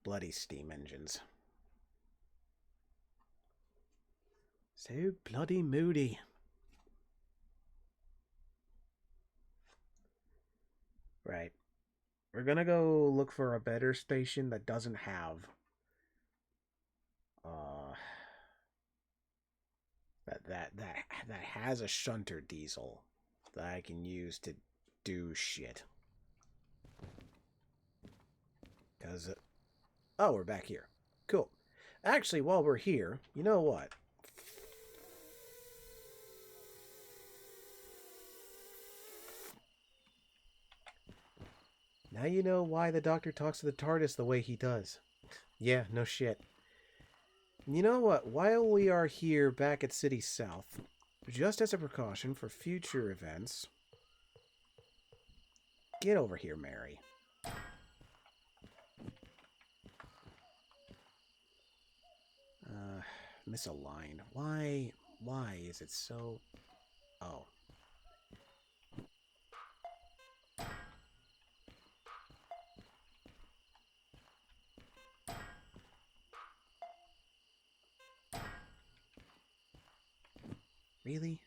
Bloody steam engines. So bloody moody. Right. We're gonna go look for a better station that doesn't have... that has a shunter diesel that I can use to do shit. Because... oh, we're back here. Cool. Actually, while we're here, you know what? Now you know why the Doctor talks to the TARDIS the way he does. Yeah, no shit. You know what? While we are here back at City South, just as a precaution for future events... Get over here, Mary. Misaligned. Why is it so... oh. Really?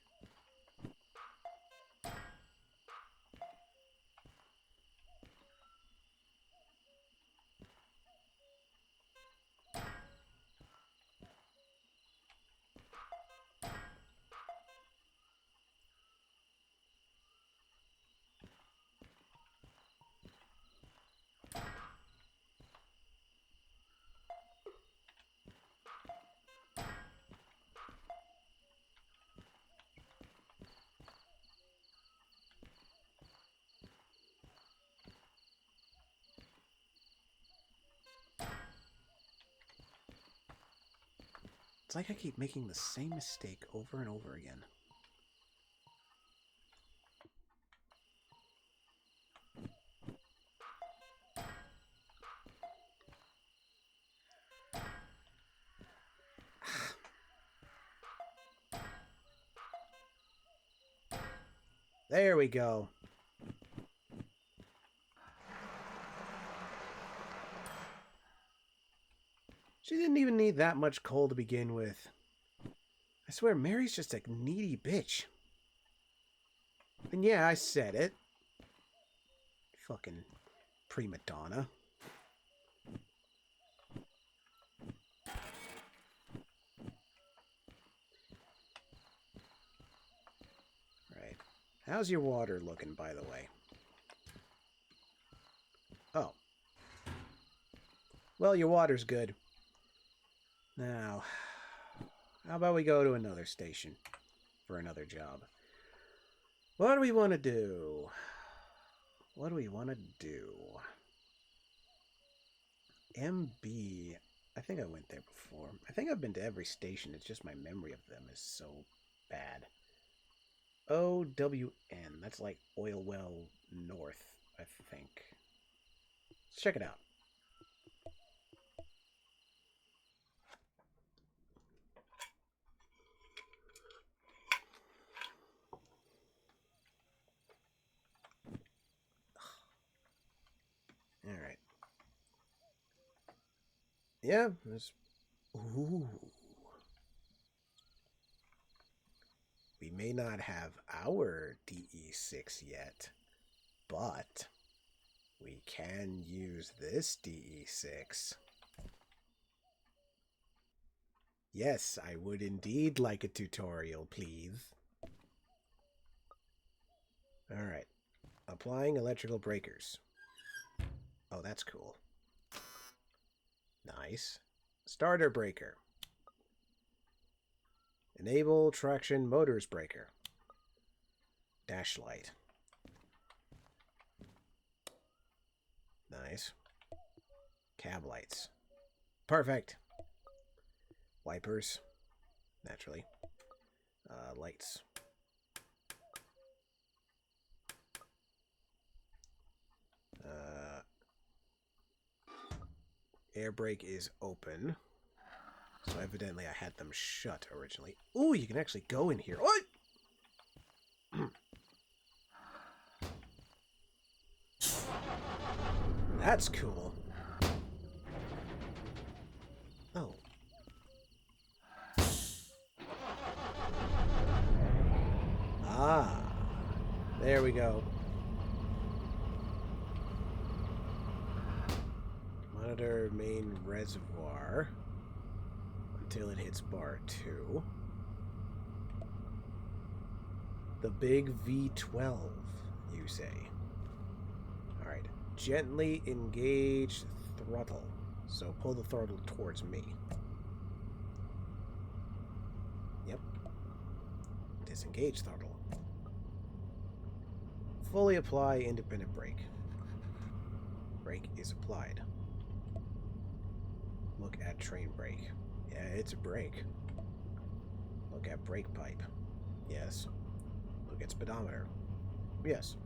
It's like I keep making the same mistake over and over again. There we go. She didn't even need that much coal to begin with. I swear, Mary's just a needy bitch. And yeah, I said it. Fucking prima donna. Right. How's your water looking, by the way? Oh. Well, your water's good. Now, how about we go to another station for another job? What do we want to do? What do we want to do? MB. I think I went there before. I think I've been to every station. It's just my memory of them is so bad. OWN. That's like Oil Well North, I think. Let's check it out. Alright. Yeah, there's... Ooh. We may not have our DE6 yet, but we can use this DE6. Yes, I would indeed like a tutorial, please. Alright. Applying electrical breakers. Oh, that's cool. Nice. Starter breaker. Enable traction motors breaker. Dash light. Nice. Cab lights. Perfect. Wipers. Naturally. Lights. Air brake is open. So evidently I had them shut originally. Ooh, you can actually go in here. What? That's cool. Oh. Ah. There we go. Monitor main reservoir until it hits bar 2. The big V12, you say. Alright. Gently engage throttle. So pull the throttle towards me. Yep. Disengage throttle. Fully apply independent brake. Brake is applied. Look at train brake. Yeah, it's a brake. Look at brake pipe. Yes. Look at speedometer. Yes.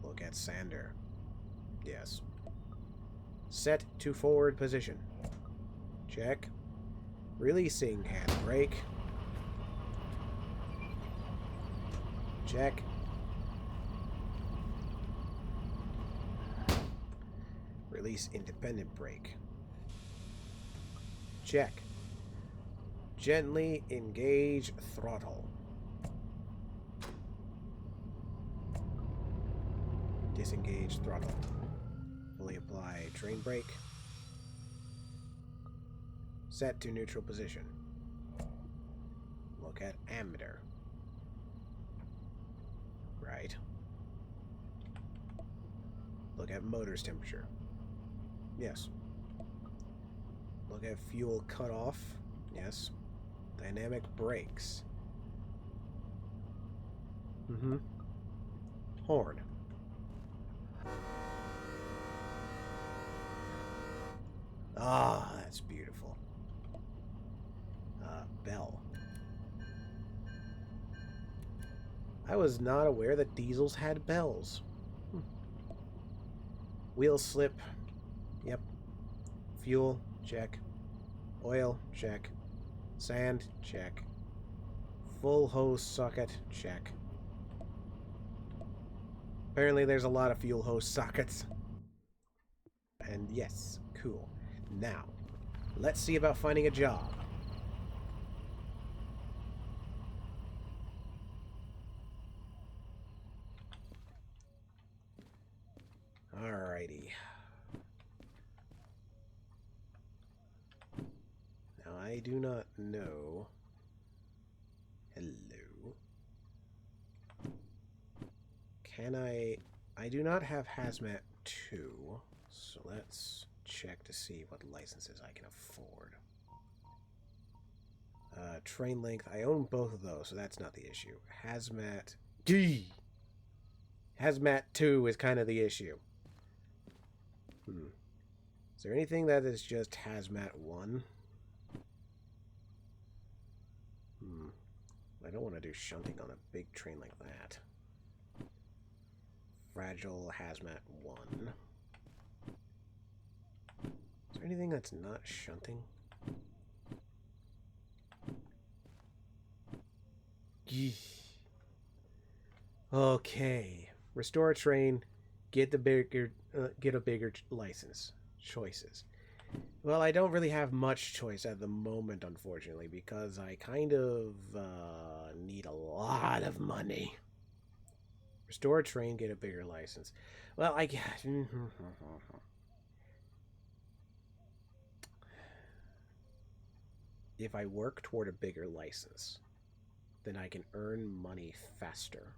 Look at sander. Yes. Set to forward position. Check. Releasing handbrake. Check. Release independent brake. Check. Gently engage throttle. Disengage throttle. Fully apply train brake. Set to neutral position. Look at ammeter. Right. Look at motor's temperature. Yes. Look at fuel cutoff. Yes. Dynamic brakes. Horn. Ah, that's beautiful. Bell. I was not aware that diesels had bells. Wheel slip. Yep. Fuel. Check. Oil. Check. Sand. Check. Full hose socket. Check. Apparently there's a lot of fuel hose sockets. And yes, cool. Now, let's see about finding a job. Alrighty. Now, I do not know. Hello. Can I do not have Hazmat 2, so let's check to see what licenses I can afford. Train length, I own both of those, so that's not the issue. Hazmat... D! Hazmat 2 is kind of the issue. Is there anything that is just Hazmat 1? I don't want to do shunting on a big train like that. Fragile Hazmat 1. Is there anything that's not shunting? Okay. Restore a train. Get a bigger license. Choices. Well, I don't really have much choice at the moment, unfortunately, because I kind of need a lot of money. Restore a train, get a bigger license. Well, I guess... If I work toward a bigger license, then I can earn money faster.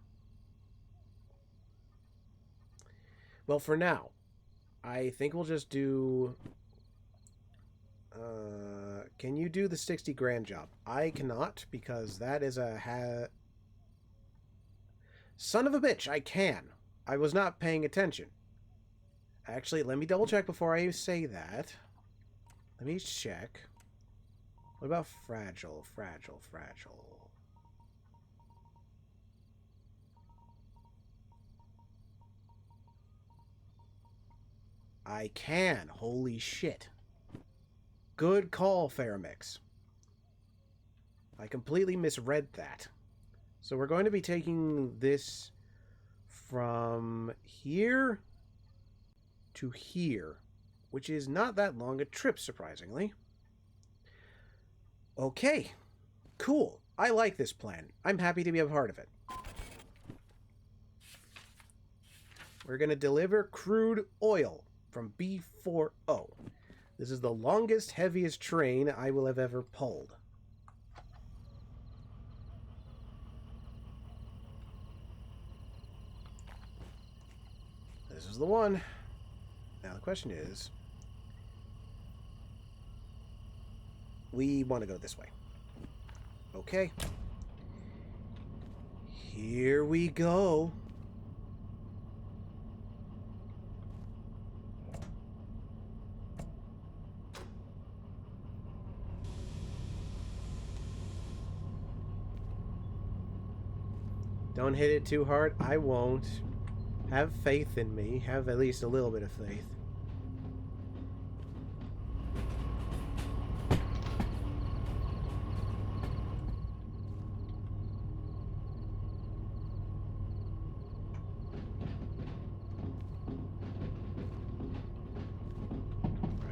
Well, for now, I think we'll just do... can you do the 60 grand job? I cannot, because that is a... Son of a bitch, I can. I was not paying attention. Actually, let me double check before I say that. Let me check. What about fragile? Fragile. I can. Holy shit. Good call, Faramix. I completely misread that. So we're going to be taking this from here to here, which is not that long a trip, surprisingly. Okay, cool. I like this plan. I'm happy to be a part of it. We're going to deliver crude oil from B40. This is the longest, heaviest train I will have ever pulled. This is the one. Now the question is, we want to go this way. Okay. Here we go. Don't hit it too hard. I won't. Have faith in me. Have at least a little bit of faith.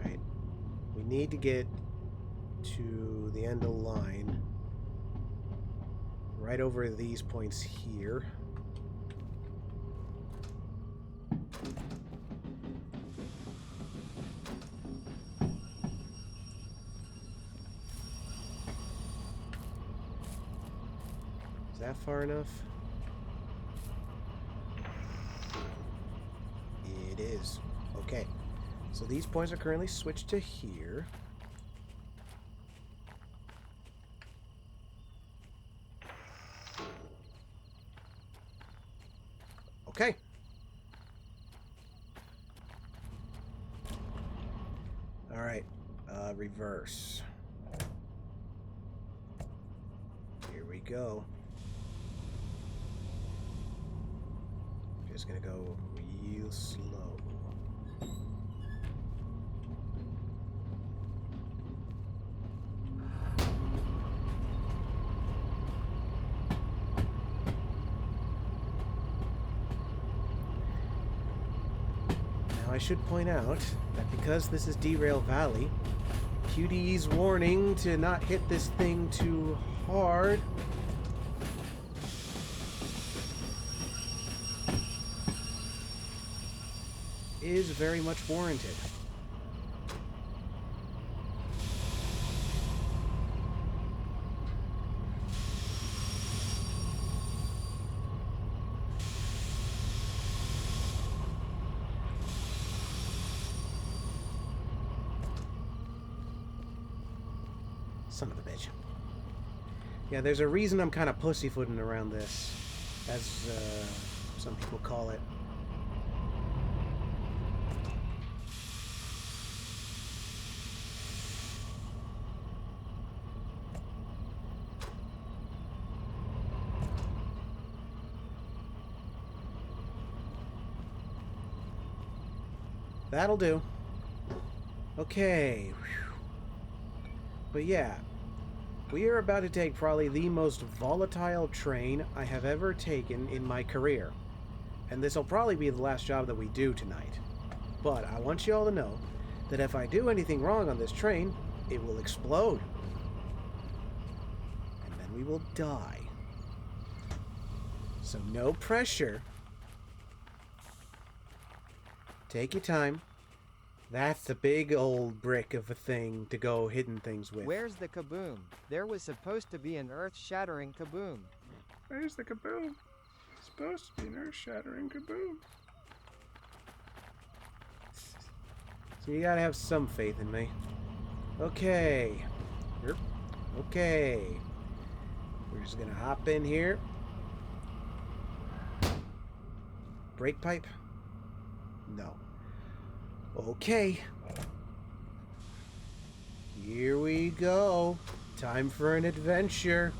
Right. We need to get to the end of the line. Right over these points here. Is that far enough? It is. Okay. So these points are currently switched to here. Okay. All right. Reverse. Here we go. Just gonna go real slow. Now I should point out that because this is Derail Valley, QD's warning to not hit this thing too hard is very much warranted. Son of a bitch. Yeah, there's a reason I'm kind of pussyfooting around this, as some people call it. That'll do. Okay. But yeah, we are about to take probably the most volatile train I have ever taken in my career. And this will probably be the last job that we do tonight. But I want you all to know that if I do anything wrong on this train, it will explode. And then we will die. So no pressure. Take your time. That's a big old brick of a thing to go hitting things with. Where's the kaboom? There was supposed to be an earth-shattering kaboom. Where's the kaboom? Supposed to be an earth-shattering kaboom. So you gotta have some faith in me. Okay. Yep. Okay. We're just gonna hop in here. Brake pipe? No. Okay. Here we go. Time for an adventure.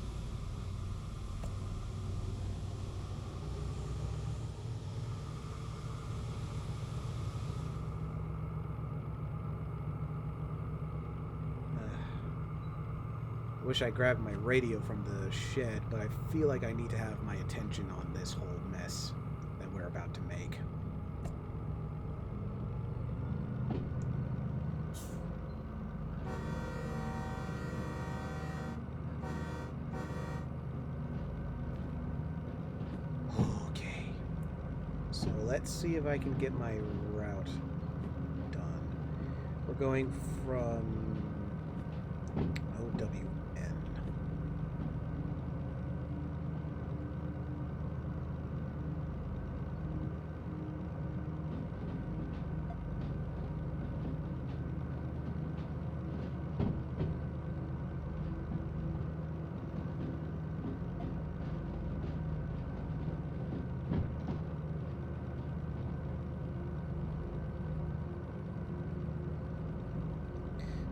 Wish I grabbed my radio from the shed, but I feel like I need to have my attention on this whole mess that we're about to make. Okay. So let's see if I can get my route done. We're going from OWN.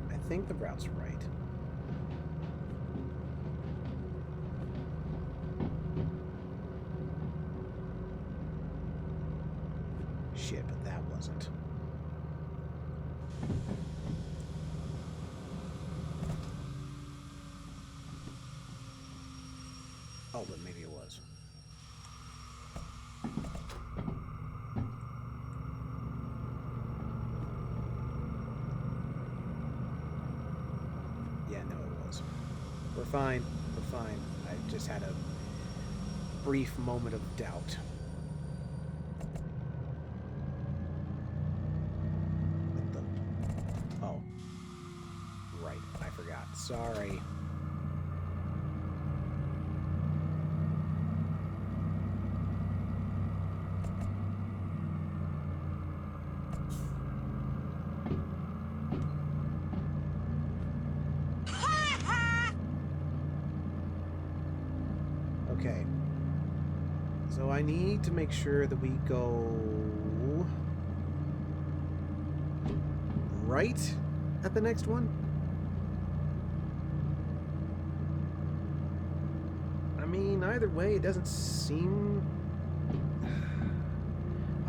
I think the route's right. Shit, but that wasn't. Oh, but maybe it was. Yeah, no, it was. We're fine. We're fine. I just had a brief moment of doubt. What the? Oh. Right. I forgot. Sorry. Okay. So I need to make sure that we go right at the next one. I mean, either way, it doesn't seem...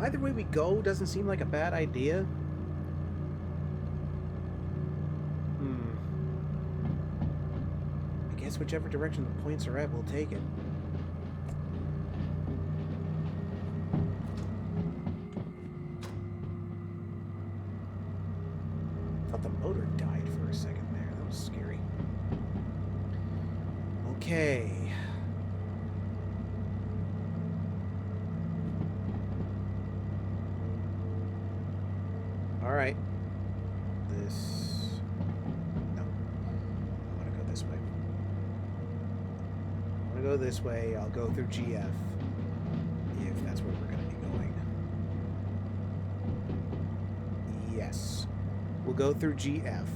Either way we go doesn't seem like a bad idea. I guess whichever direction the points are at, we'll take it. thought the motor died for a second there. That was scary. Okay. All right. This... No. I want to go this way. I want to go this way. I'll go through GF. If that's where we're going to be going. Yes. We'll go through GF.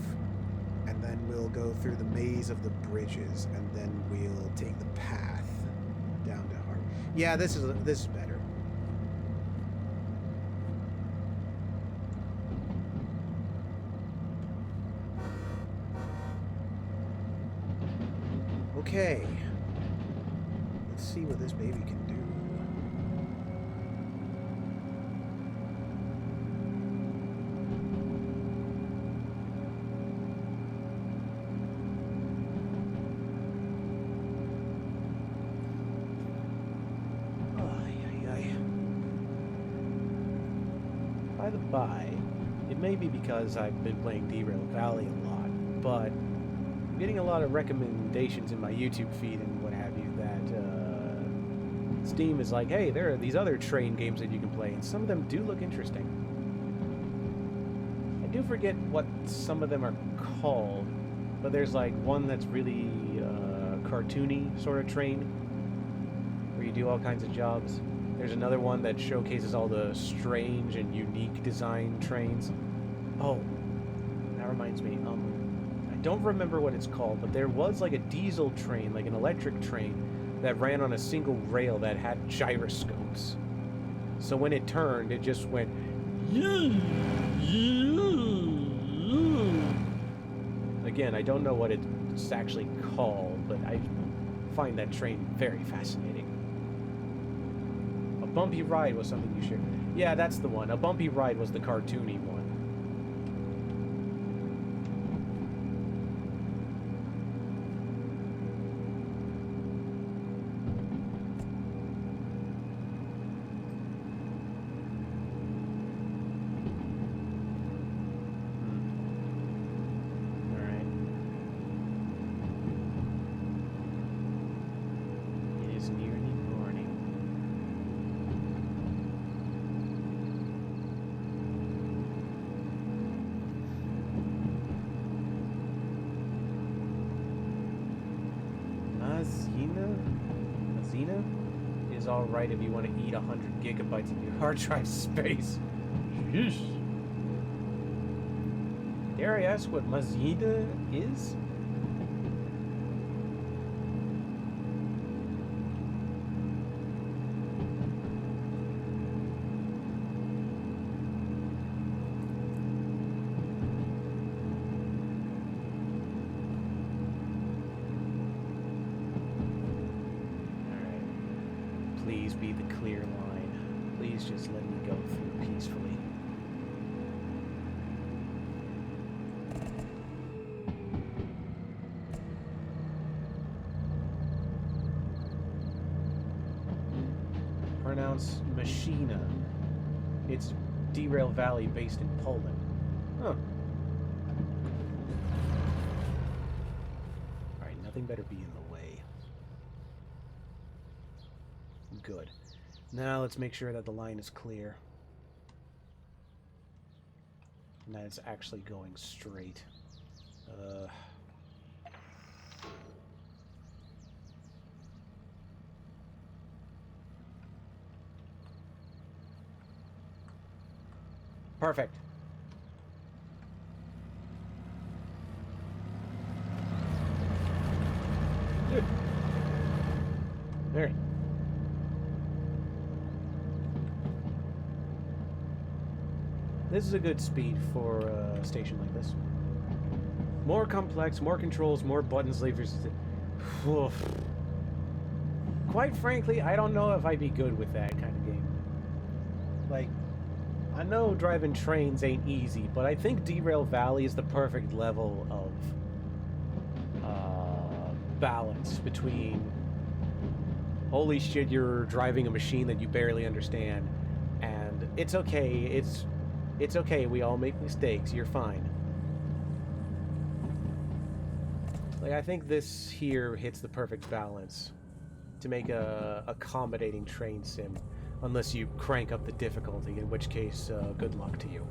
And then we'll go through the maze of the bridges. And then we'll take the path down to Hart. Yeah, this is better. Okay. Let's see what this baby can do. By the by, it may be because I've been playing Derail Valley a lot, but I'm getting a lot of recommendations in my YouTube feed and what have you that Steam is like, hey, there are these other train games that you can play, and some of them do look interesting. I do forget what some of them are called, but there's like one that's really cartoony sort of train, where you do all kinds of jobs. There's another one that showcases all the strange and unique design trains. Oh, that reminds me. I don't remember what it's called, but there was like a diesel train, like an electric train, that ran on a single rail that had gyroscopes. So when it turned, it just went... Again, I don't know what it's actually called, but I find that train very fascinating. A bumpy ride was something you shared. Yeah, that's the one. A bumpy ride was the cartoony one. Is all right if you want to eat 100 gigabytes of your hard drive space. Yeesh. Dare I ask what Mazida is? Please be the clear line. Please just let me go through peacefully. Pronounced Machina. It's Derail Valley based in Poland. Huh. Alright, nothing better be in the way. Good. Now let's make sure that the line is clear. And that it's actually going straight. Perfect. Good. There. This is a good speed for a station like this. More complex, more controls, more buttons, levers. Oof. Quite frankly, I don't know if I'd be good with that kind of game. Like, I know driving trains ain't easy, but I think Derail Valley is the perfect level of balance between holy shit, you're driving a machine that you barely understand, and it's okay, it's okay, we all make mistakes, you're fine. Like, I think this here hits the perfect balance to make a accommodating train sim, unless you crank up the difficulty, in which case, good luck to you.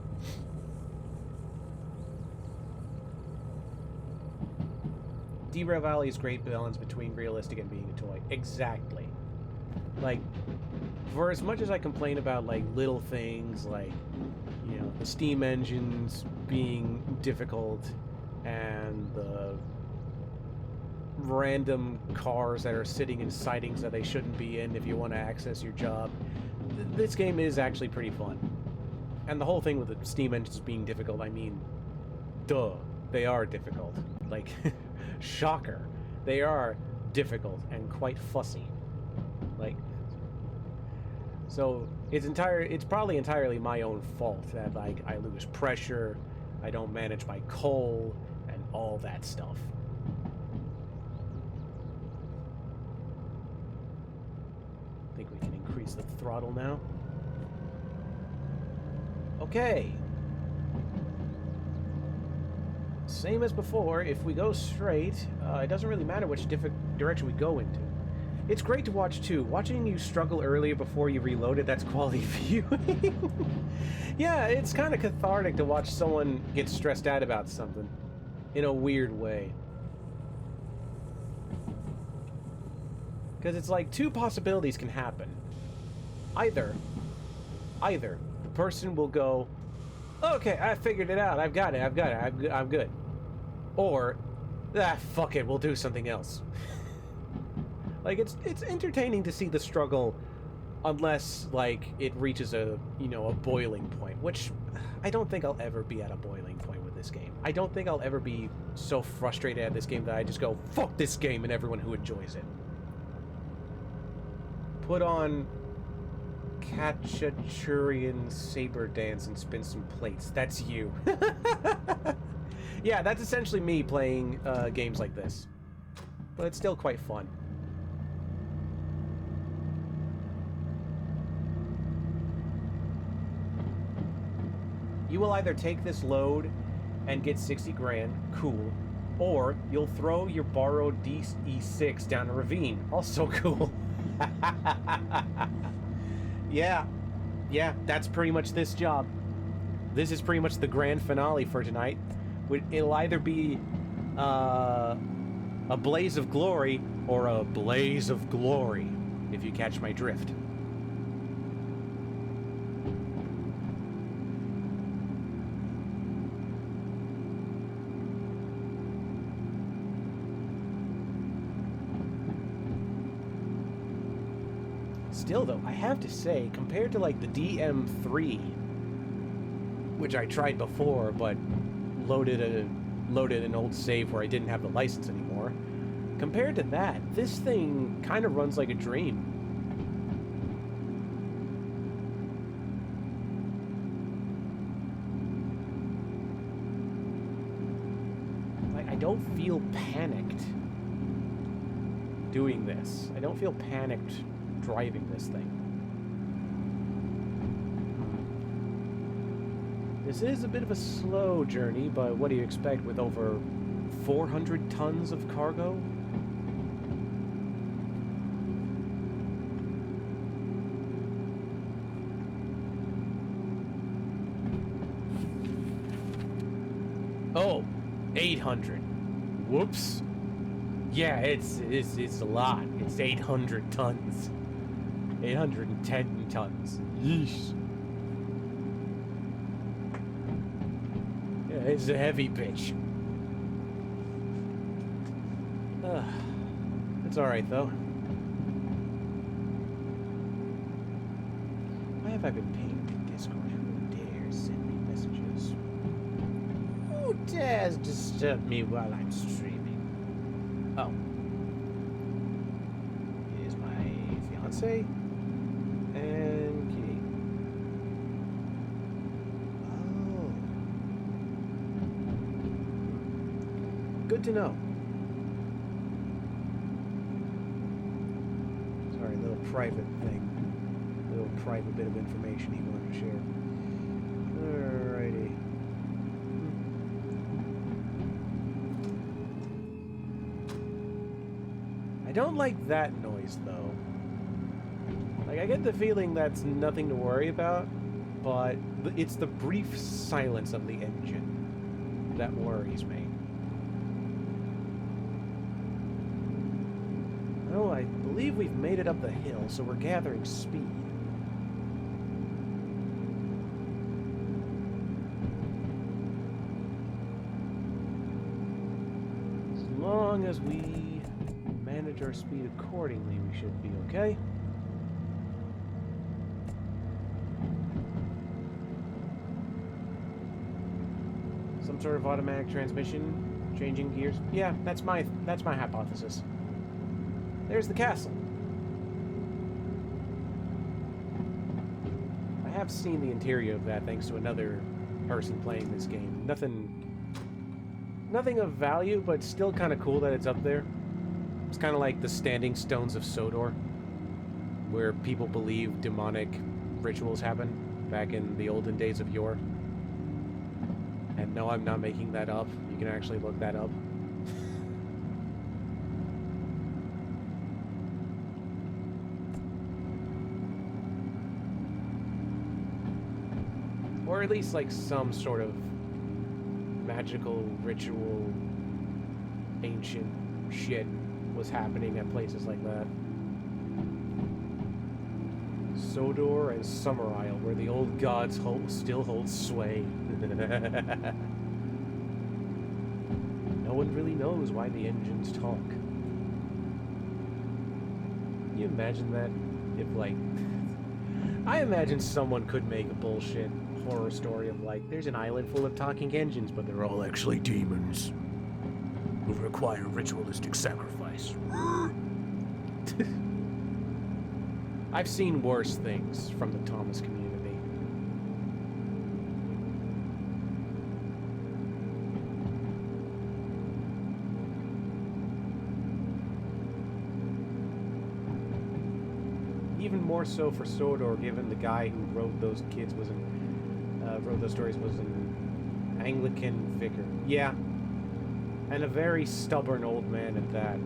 Derail Valley is great balance between realistic and being a toy. Exactly. Like, for as much as I complain about, like, little things, like, you know, the steam engines being difficult, and the random cars that are sitting in sidings that they shouldn't be in if you want to access your job, this game is actually pretty fun. And the whole thing with the steam engines being difficult, I mean, duh, they are difficult. Like, shocker. They are difficult and quite fussy. Like, so it's probably entirely my own fault that, like, I lose pressure, I don't manage my coal, and all that stuff. I think we can increase the throttle now. Okay. Same as before, if we go straight, it doesn't really matter which direction we go into. It's great to watch, too. Watching you struggle earlier before you reload it, that's quality viewing. Yeah, it's kind of cathartic to watch someone get stressed out about something. In a weird way. Because it's like, two possibilities can happen. Either the person will go, okay, I figured it out, I'm good. Or, fuck it, we'll do something else. Like, it's entertaining to see the struggle, unless, like, it reaches a boiling point, which I don't think I'll ever be at a boiling point with this game. I don't think I'll ever be so frustrated at this game that I just go, fuck this game and everyone who enjoys it. Put on Kachachurian saber dance and spin some plates. That's you. Yeah, that's essentially me playing games like this. But it's still quite fun. You will either take this load and get 60 grand, cool, or you'll throw your borrowed DE6 down a ravine, also cool. Yeah, that's pretty much this job. This is pretty much the grand finale for tonight. It'll either be a blaze of glory or a blaze of glory, if you catch my drift. Still, though, I have to say, compared to, like, the DM3, which I tried before, but loaded an old save where I didn't have the license anymore, compared to that, this thing kind of runs like a dream. Like, I don't feel panicked doing this. I don't feel panicked driving this thing. This is a bit of a slow journey, but what do you expect with over 400 tons of cargo? Oh, 800. Whoops. Yeah, it's a lot. It's 800 tons. 810 tons. Yeesh. Yeah, it's a heavy bitch. It's alright, though. Why have I been pinged in Discord? Who dares send me messages? Who dares disturb me while I'm streaming? Oh. Here's my fiancé. And Kitty. Oh. Good to know. Sorry, a little private thing. A little private bit of information he wanted to share. Alrighty. I don't like that noise, though. Like, I get the feeling that's nothing to worry about, but it's the brief silence of the engine that worries me. Oh, I believe we've made it up the hill, so we're gathering speed. As long as we manage our speed accordingly, we should be okay. Some sort of automatic transmission, changing gears. Yeah, that's my hypothesis. There's the castle. I have seen the interior of that thanks to another person playing this game. Nothing of value, but still kind of cool that it's up there. It's kind of like the Standing Stones of Sodor, where people believe demonic rituals happen back in the olden days of yore. And no, I'm not making that up. You can actually look that up. Or at least like some sort of magical ritual ancient shit was happening at places like that. Sodor and Summer Isle, where the old gods still hold sway. No one really knows why the engines talk. Can you imagine that? If, like... I imagine someone could make a bullshit horror story of, like, there's an island full of talking engines, but they're all actually demons who require ritualistic sacrifice. I've seen worse things from the Thomas community. Even more so for Sodor, given the guy who wrote those stories was an Anglican vicar. Yeah, and a very stubborn old man at that.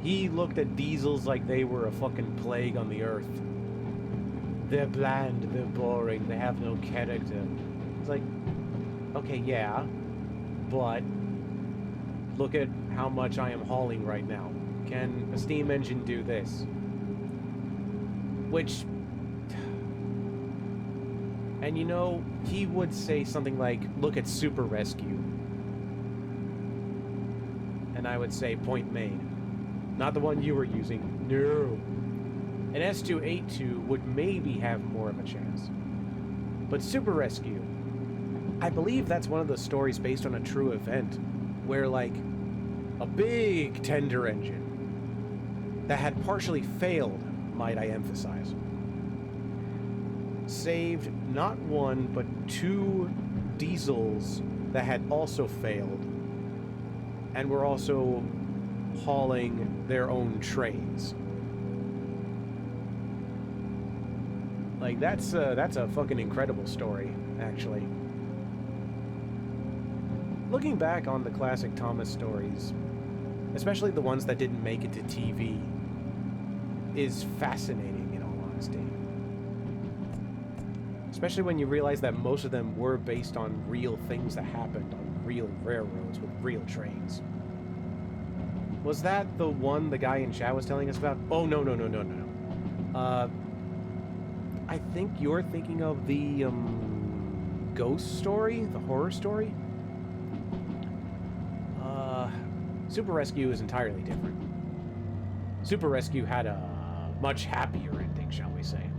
He looked at diesels like they were a fucking plague on the earth. They're bland, they're boring, they have no character. It's like, okay, yeah, but look at how much I am hauling right now. Can a steam engine do this? Which... And you know, he would say something like, look at Super Rescue. And I would say, point made. Not the one you were using. No. An S282 would maybe have more of a chance. But Super Rescue, I believe that's one of the stories based on a true event, where, like, a big tender engine that had partially failed, might I emphasize, saved not one, but 2 diesels that had also failed, and were also hauling their own trains. Like, that's a fucking incredible story, actually. Looking back on the classic Thomas stories, especially the ones that didn't make it to TV, is fascinating, in all honesty. Especially when you realize that most of them were based on real things that happened on real railroads with real trains. Was that the one the guy in chat was telling us about? Oh, no. I think you're thinking of the, ghost story? The horror story? Super Rescue is entirely different. Super Rescue had a much happier ending, shall we say.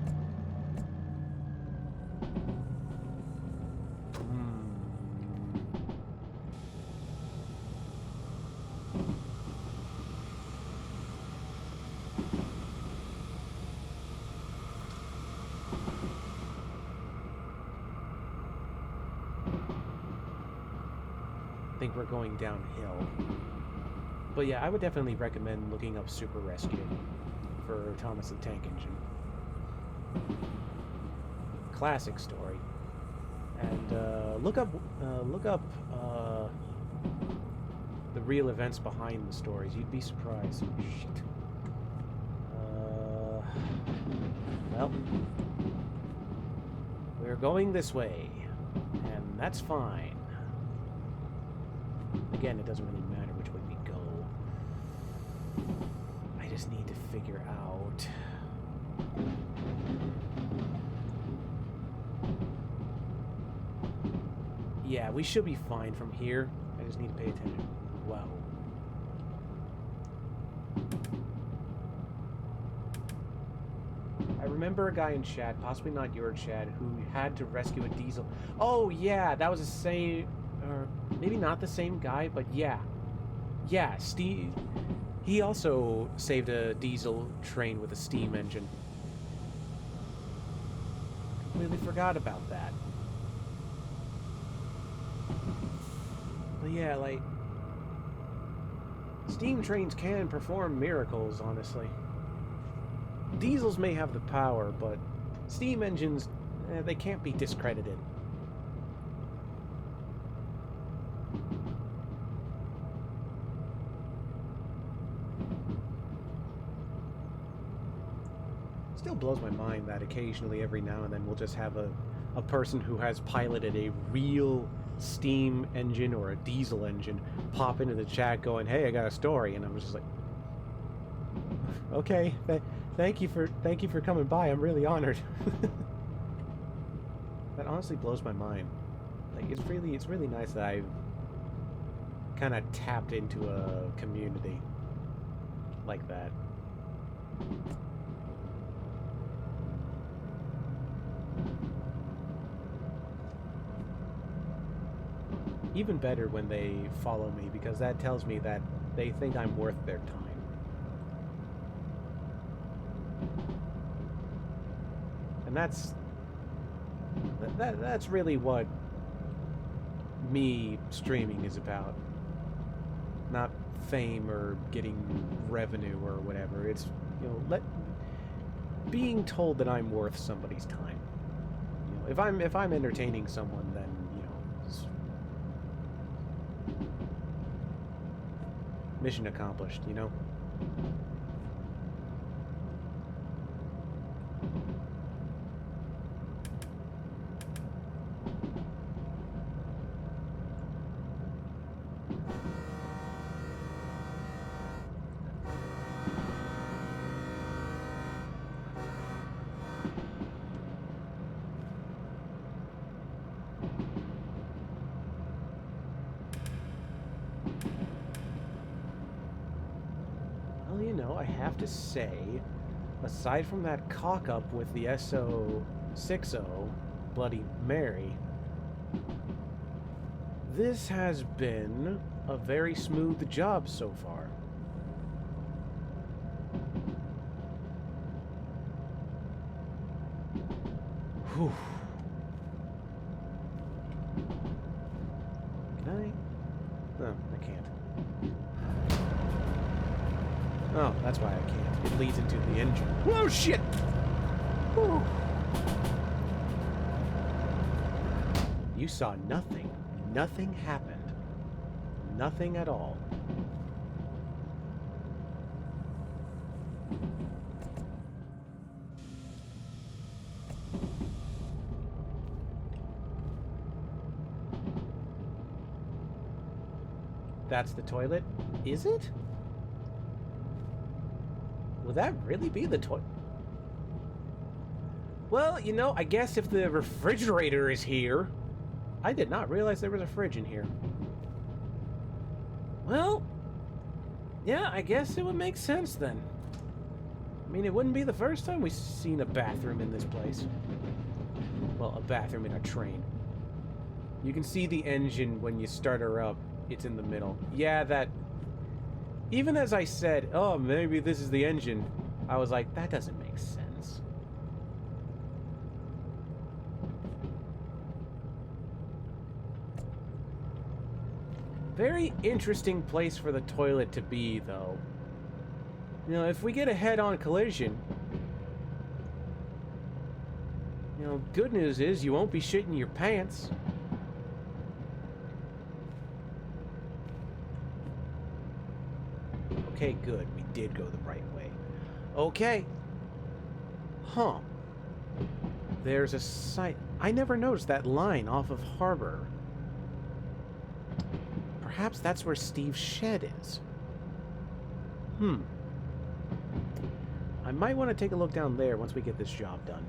I think we're going downhill. But yeah, I would definitely recommend looking up Super Rescue for Thomas the Tank Engine. Classic story. And look up the real events behind the stories. You'd be surprised. Shit. Well, we're going this way, and that's fine. Again, it doesn't really matter which way we go. I just need to figure out... Yeah, we should be fine from here. I just need to pay attention. Wow. I remember a guy in chat, possibly not your chat, who had to rescue a diesel. Oh, yeah, that was the same... Or maybe not the same guy, but yeah. Yeah, Steve... He also saved a diesel train with a steam engine. Completely forgot about that. But yeah, like... Steam trains can perform miracles, honestly. Diesels may have the power, but steam engines, they can't be discredited. Still blows my mind that occasionally, every now and then, we'll just have a person who has piloted a real steam engine or a diesel engine pop into the chat going, "Hey, I got a story," and I'm just like, okay, thank you for coming by. I'm really honored. That honestly blows my mind. Like, it's really nice that I've kind of tapped into a community like that. Even better when they follow me, because that tells me that they think I'm worth their time. And that's really what me streaming is about. Not fame or getting revenue or whatever. It's, you know, being told that I'm worth somebody's time. You know, if I'm entertaining someone, then, you know, it's mission accomplished, you know? I have to say, aside from that cock-up with the SO60 Bloody Mary, this has been a very smooth job so far. Whew. Can I? No, I can't. Oh, that's why I can't. It leads into the engine. Whoa, shit! Whew. You saw nothing. Nothing happened. Nothing at all. That's the toilet? Is it? Would that really be the toilet? Well, you know, I guess if the refrigerator is here... I did not realize there was a fridge in here. Well, yeah, I guess it would make sense then. I mean, it wouldn't be the first time we've seen a bathroom in this place. Well, a bathroom in a train. You can see the engine when you start her up. It's in the middle. Yeah, that... Even as I said, oh, maybe this is the engine, I was like, that doesn't make sense. Very interesting place for the toilet to be, though. You know, if we get a head-on collision, you know, good news is you won't be shitting your pants. Okay, good. We did go the right way. Okay. Huh. There's a site. I never noticed that line off of Harbor. Perhaps that's where Steve's shed is. I might want to take a look down there once we get this job done.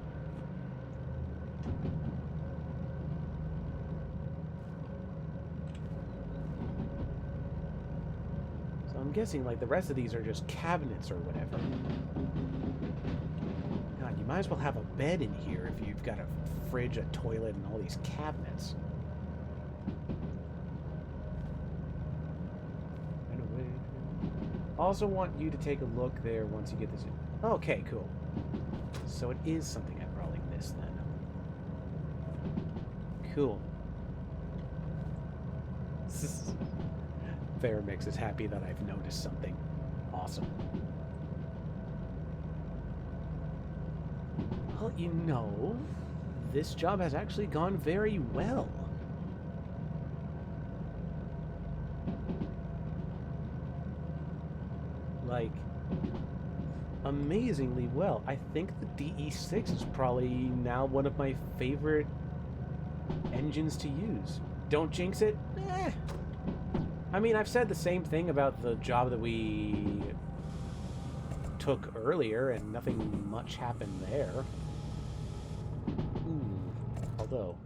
So I'm guessing, like, the rest of these are just cabinets or whatever. God, you might as well have a bed in here if you've got a fridge, a toilet, and all these cabinets. Also want you to take a look there once you get this. Okay, cool. So it is something I probably missed then. Cool. Fairmix is happy that I've noticed something. Awesome. Well, you know, this job has actually gone very well. Like, amazingly well. I think the DE6 is probably now one of my favorite engines to use. Don't jinx it? Eh. I mean, I've said the same thing about the job that we took earlier, and nothing much happened there. Although...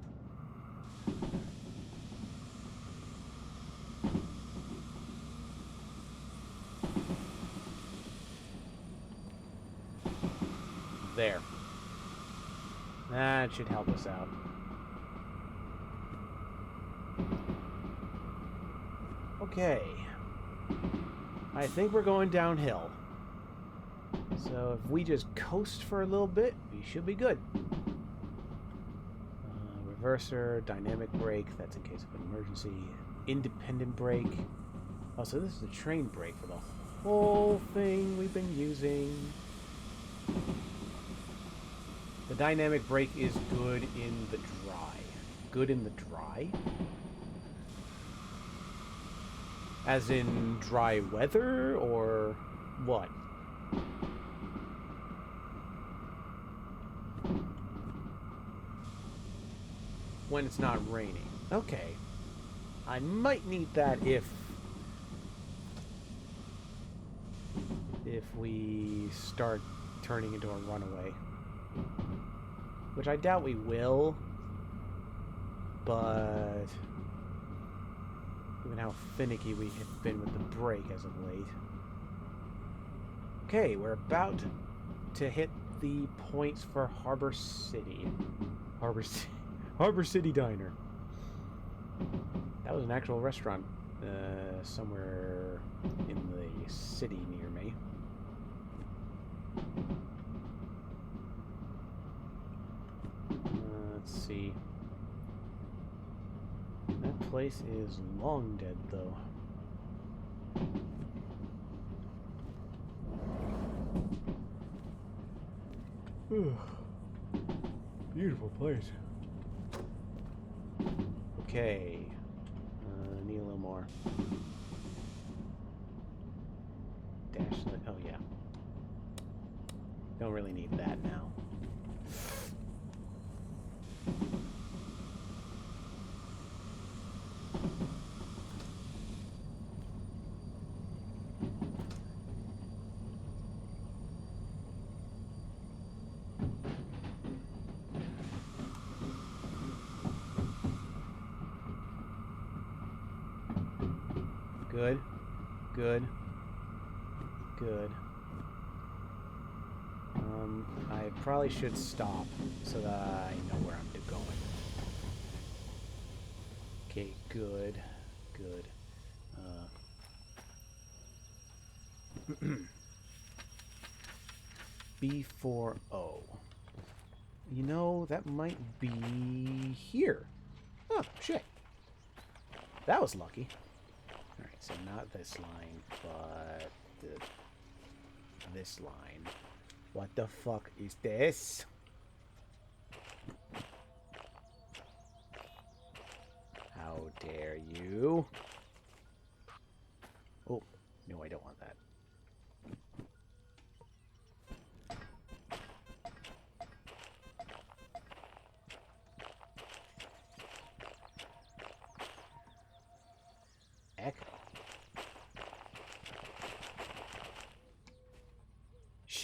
There. That should help us out. Okay. I think we're going downhill. So if we just coast for a little bit, we should be good. Reverser, dynamic brake, that's in case of an emergency. Independent brake. Oh, so this is the train brake for the whole thing we've been using. The dynamic brake is good in the dry. Good in the dry? As in dry weather, or what? When it's not raining. Okay. I might need that if we start turning into a runaway. Which I doubt we will, but given how finicky we have been with the brake as of late. Okay, we're about to hit the points for Harbor City. Harbor City Diner. That was an actual restaurant somewhere in the city near me. Let's see. That place is long dead, though. Beautiful place. Okay. Need a little more. Dash light. Oh, yeah. Don't really need that now. Good. Good. Good. I probably should stop so that I know where I'm going. Okay, good. Good. B4O. You know, that might be here. Oh, shit. That was lucky. Alright, so not this line, but this line. What the fuck is this? How dare you? Oh, no, I don't want that.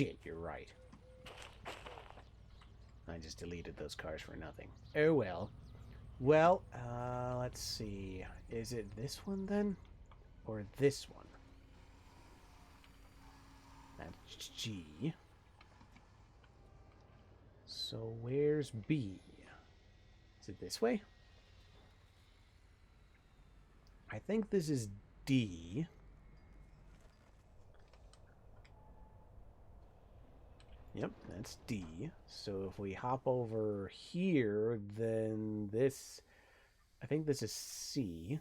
shit, you're right. I just deleted those cars for nothing. Oh well. Well, let's see. Is it this one then? Or this one? That's G. So where's B? Is it this way? I think this is D. Yep, that's D. So if we hop over here, then this... I think this is C.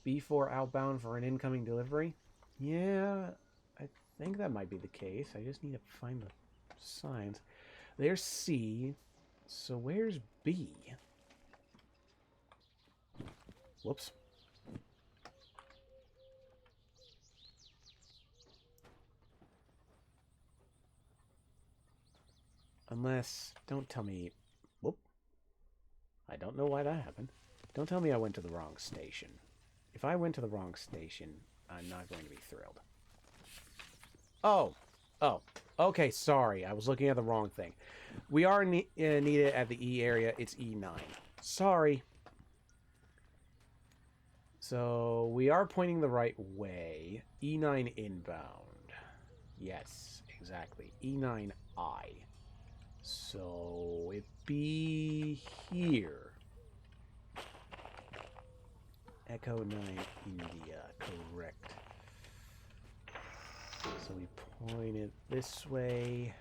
B4 outbound for an incoming delivery? Yeah, I think that might be the case. I just need to find the signs. There's C. So where's B? Whoops. Unless, don't tell me... Whoop. I don't know why that happened. Don't tell me I went to the wrong station. If I went to the wrong station, I'm not going to be thrilled. Oh. Oh. Okay, sorry. I was looking at the wrong thing. We are needed at the E area. It's E9. Sorry. So, we are pointing the right way. E9 inbound. Yes, exactly. E9I. So, it be here. Echo 9 India, correct. So we point it this way.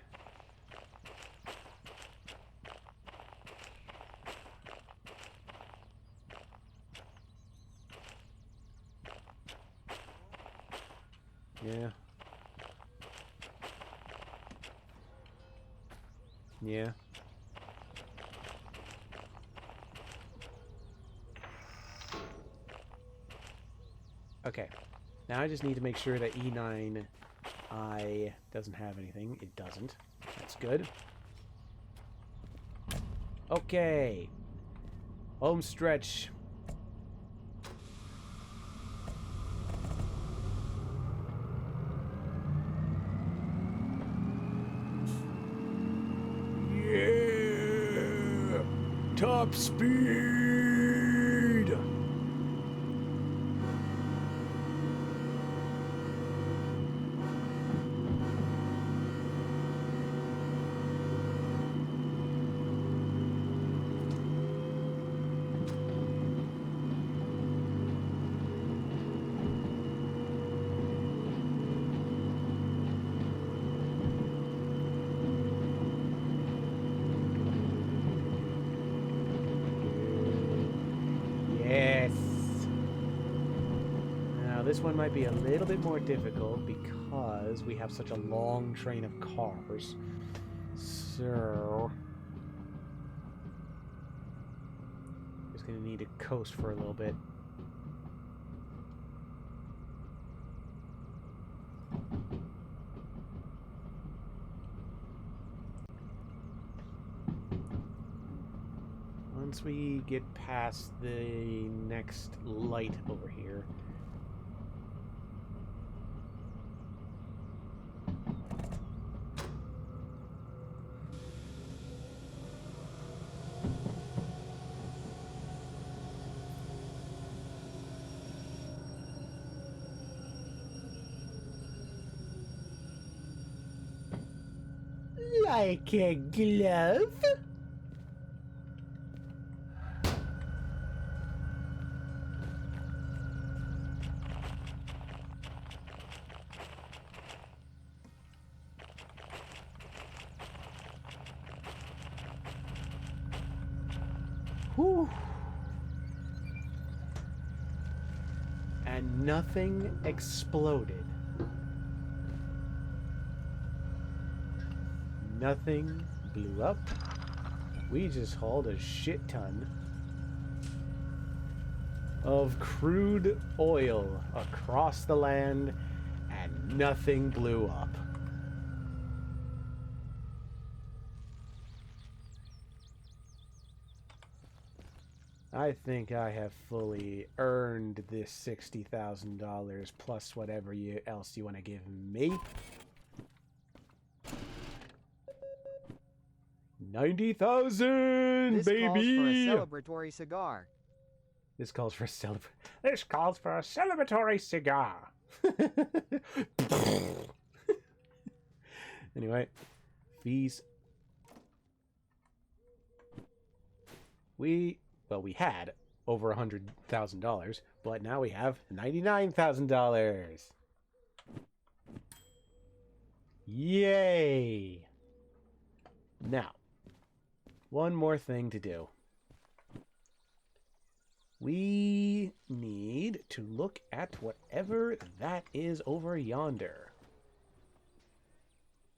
Yeah. Yeah. Okay. Now I just need to make sure that E9I doesn't have anything. It doesn't. That's good. Okay. Home stretch. Yeah. Top speed. This one might be a little bit more difficult because we have such a long train of cars. So... just gonna need to coast for a little bit. Once we get past the next light over here... like a glove? Whew. And nothing exploded. Nothing blew up. We just hauled a shit ton of crude oil across the land and nothing blew up. I think I have fully earned this $60,000 plus whatever else you want to give me. 90,000, This baby! calls for a celebratory cigar. This calls for a celebratory cigar. Anyway, fees. We had over $100,000, but now we have $99,000. Yay! Now, one more thing to do. We need to look at whatever that is over yonder.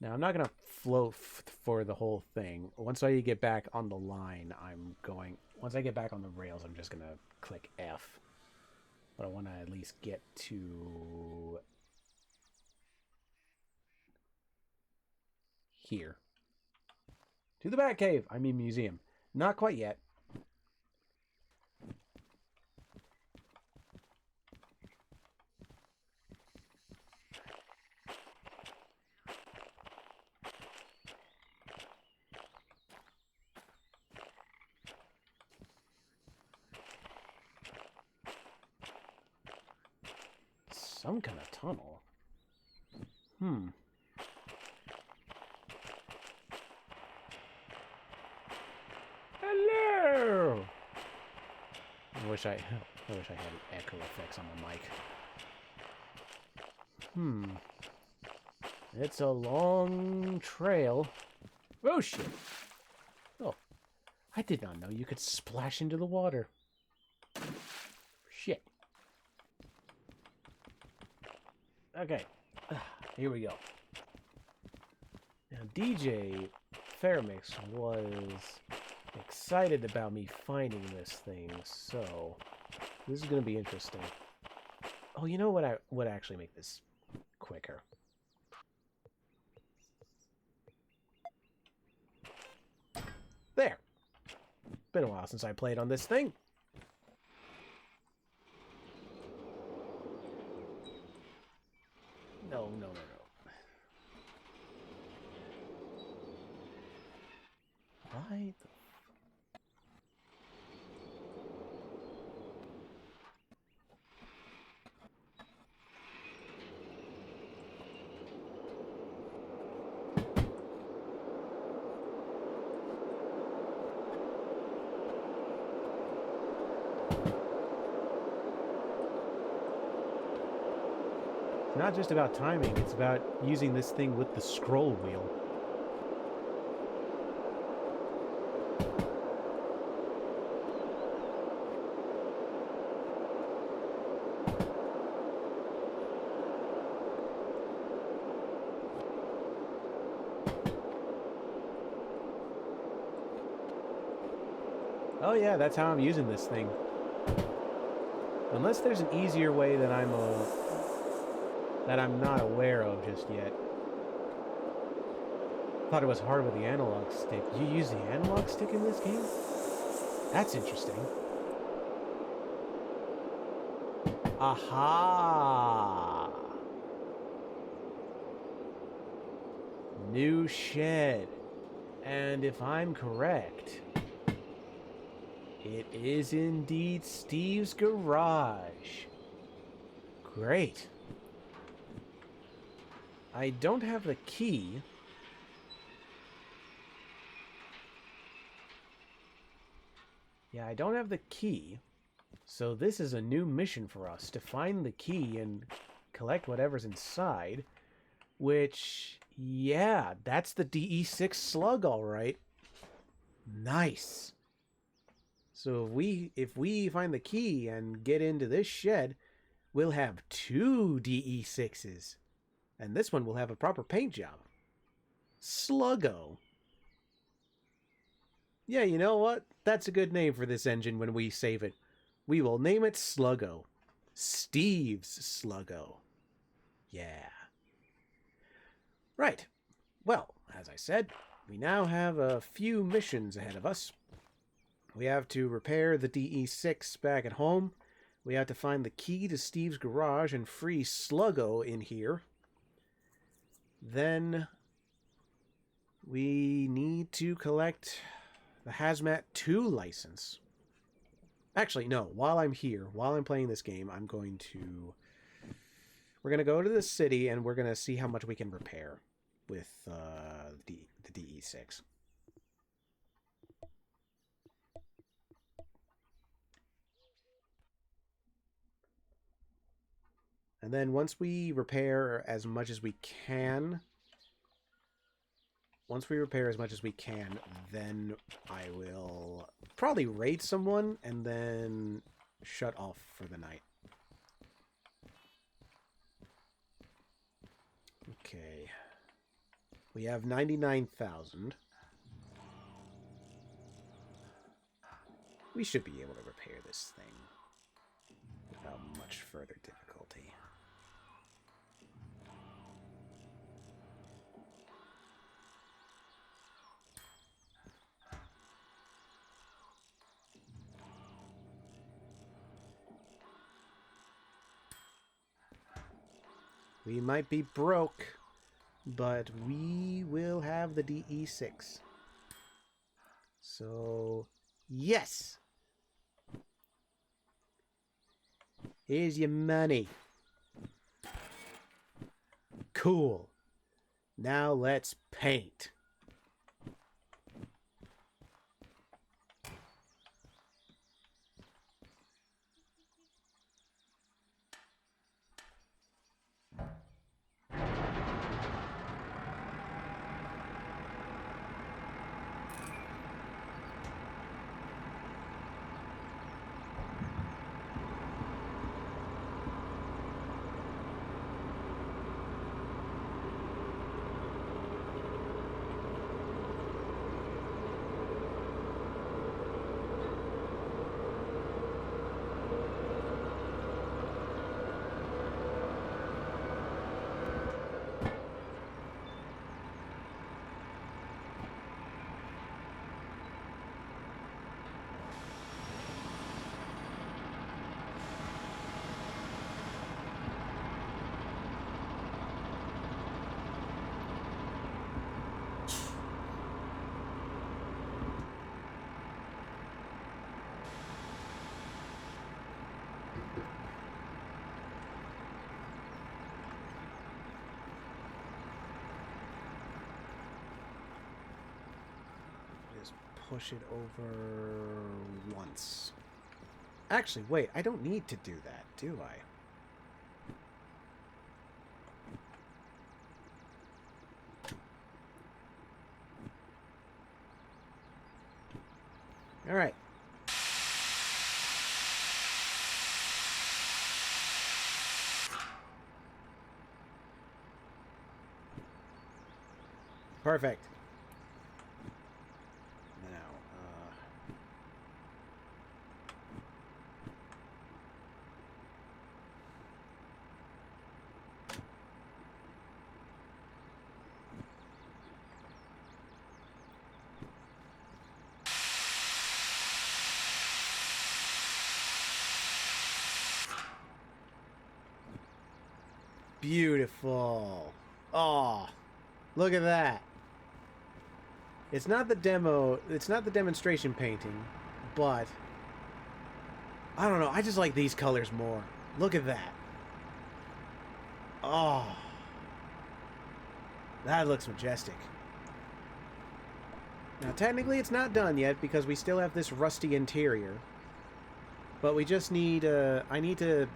Now, I'm not going to float for the whole thing. Once I get back on the line, once I get back on the rails, I'm just going to click F. But I want to at least get to here. To the Batcave. I mean museum. Not quite yet. Some kind of tunnel. Hello! I wish I had echo effects on the mic. It's a long trail. Oh, shit. Oh, I did not know you could splash into the water. Shit. Okay, here we go. Now, DJ Fairmix was excited about me finding this thing, so this is going to be interesting. Oh, you know what would actually make this quicker? There. Been a while since I played on this thing. No. Why the... It's not just about timing, it's about using this thing with the scroll wheel. Oh yeah, that's how I'm using this thing. Unless there's an easier way that I'm not aware of just yet. Thought it was hard with the analog stick. You use the analog stick in this game? That's interesting. Aha! New shed. And if I'm correct, it is indeed Steve's garage. Great. I don't have the key. Yeah, I don't have the key. So this is a new mission for us, to find the key and collect whatever's inside. Which, yeah, that's the DE6 slug, all right. Nice. So if we find the key and get into this shed, we'll have 2 DE6s. And this one will have a proper paint job. Sluggo. Yeah, you know what? That's a good name for this engine when we save it. We will name it Sluggo. Steve's Sluggo. Yeah. Right. Well, as I said, we now have a few missions ahead of us. We have to repair the DE6 back at home. We have to find the key to Steve's garage and free Sluggo in here. Then we need to collect the Hazmat 2 license. Actually, no. While I'm here, while I'm playing this game, we're going to go to the city and we're going to see how much we can repair with the DE6. And then once we repair as much as we can, then I will probably raid someone and then shut off for the night. Okay. We have 99,000. We should be able to repair this thing without much further difficulty. We might be broke, but we will have the DE6. So, yes! Here's your money. Cool. Now let's paint. Push it over once. Actually, wait, I don't need to do that, do I? All right. Perfect. Beautiful. Oh, look at that. It's not the demonstration painting, but I don't know, I just like these colors more. Look at that. Oh. That looks majestic. Now, technically it's not done yet because we still have this rusty interior. But we just need, I need to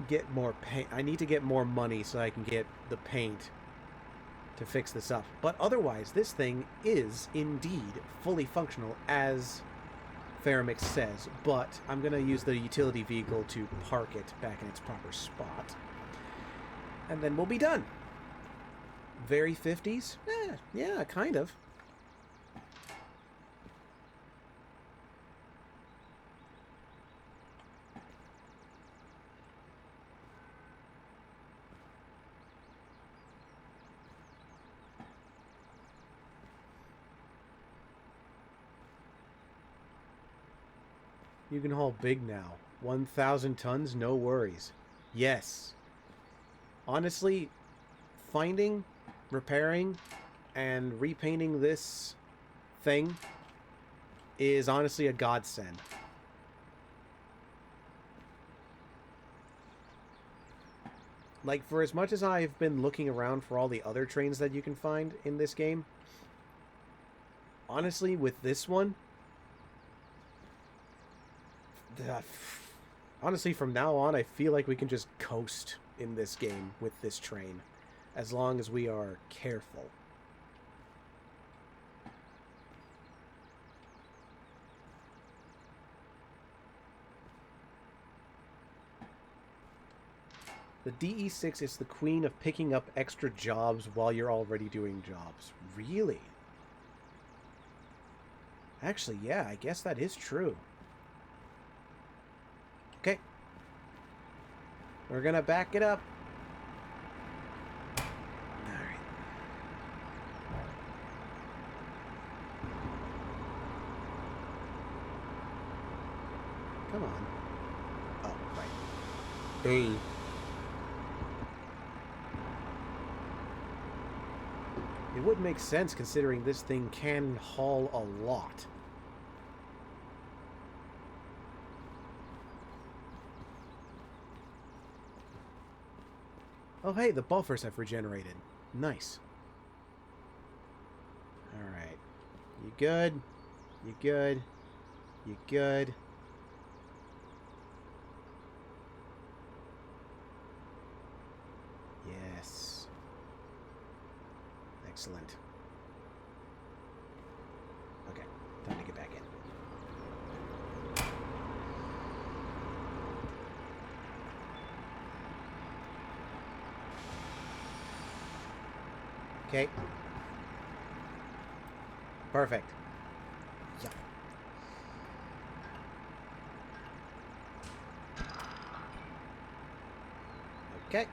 get more paint. I need to get more money so I can get the paint to fix this up. But otherwise, this thing is indeed fully functional, as Faramix says. But I'm going to use the utility vehicle to park it back in its proper spot. And then we'll be done. Very 50s? Yeah, kind of. You can haul big now. 1,000 tons, no worries. Yes. Honestly, finding, repairing, and repainting this thing is honestly a godsend. Like, for as much as I've been looking around for all the other trains that you can find in this game, honestly, with this one, honestly, from now on, I feel like we can just coast in this game with this train, as long as we are careful. The DE6 is the queen of picking up extra jobs while you're already doing jobs. Really? Actually, yeah, I guess that is true. Okay. We're gonna back it up. Alright. Come on. Oh, right. Hey. It would make sense considering this thing can haul a lot. Oh hey, the buffers have regenerated. Nice. Alright. You good? You good? You good? Yes. Excellent. Okay, time to get back in. Okay. Perfect. Yeah. Okay.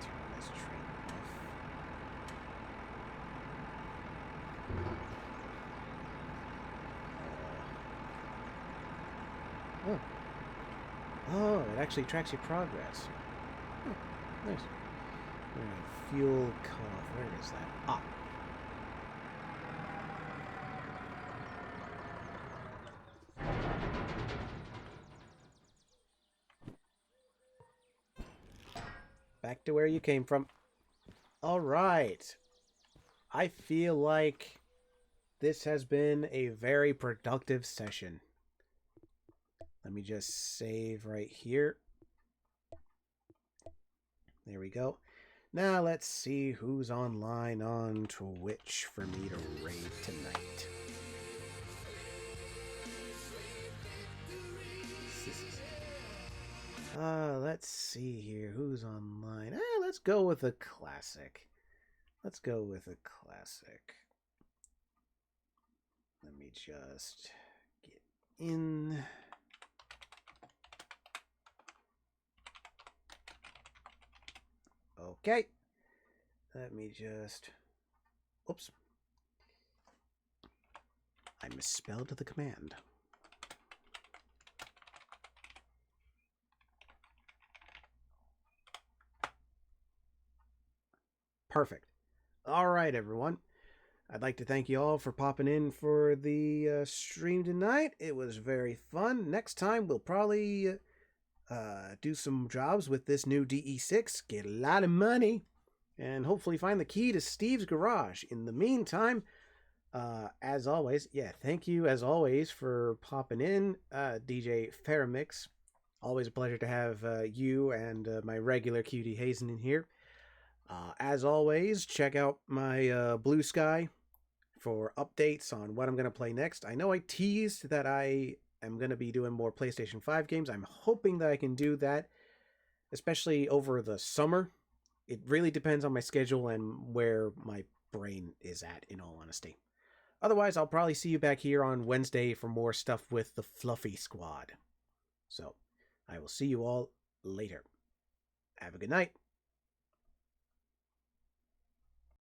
Turn this train off. Oh. Oh, it actually tracks your progress. Oh, nice. Alright, fuel cutoff. Where is that? Ah. Back to where you came from. Alright. I feel like this has been a very productive session. Let me just save right here. There we go. Now let's see who's online on Twitch for me to raid tonight. Let's see here. Who's online? Let's go with a classic. Let's go with a classic. Let me just get in. Okay. Let me just... Oops. I misspelled the command. Perfect. All right, everyone. I'd like to thank you all for popping in for the stream tonight. It was very fun. Next time, we'll probably do some jobs with this new DE6, get a lot of money, and hopefully find the key to Steve's garage. In the meantime, as always, yeah, thank you as always for popping in, DJ Faramix. Always a pleasure to have you and my regular cutie Hazen in here. As always, check out my Blue Sky for updates on what I'm going to play next. I know I teased that I am going to be doing more PlayStation 5 games. I'm hoping that I can do that, especially over the summer. It really depends on my schedule and where my brain is at, in all honesty. Otherwise, I'll probably see you back here on Wednesday for more stuff with the Fluffy Squad. So, I will see you all later. Have a good night.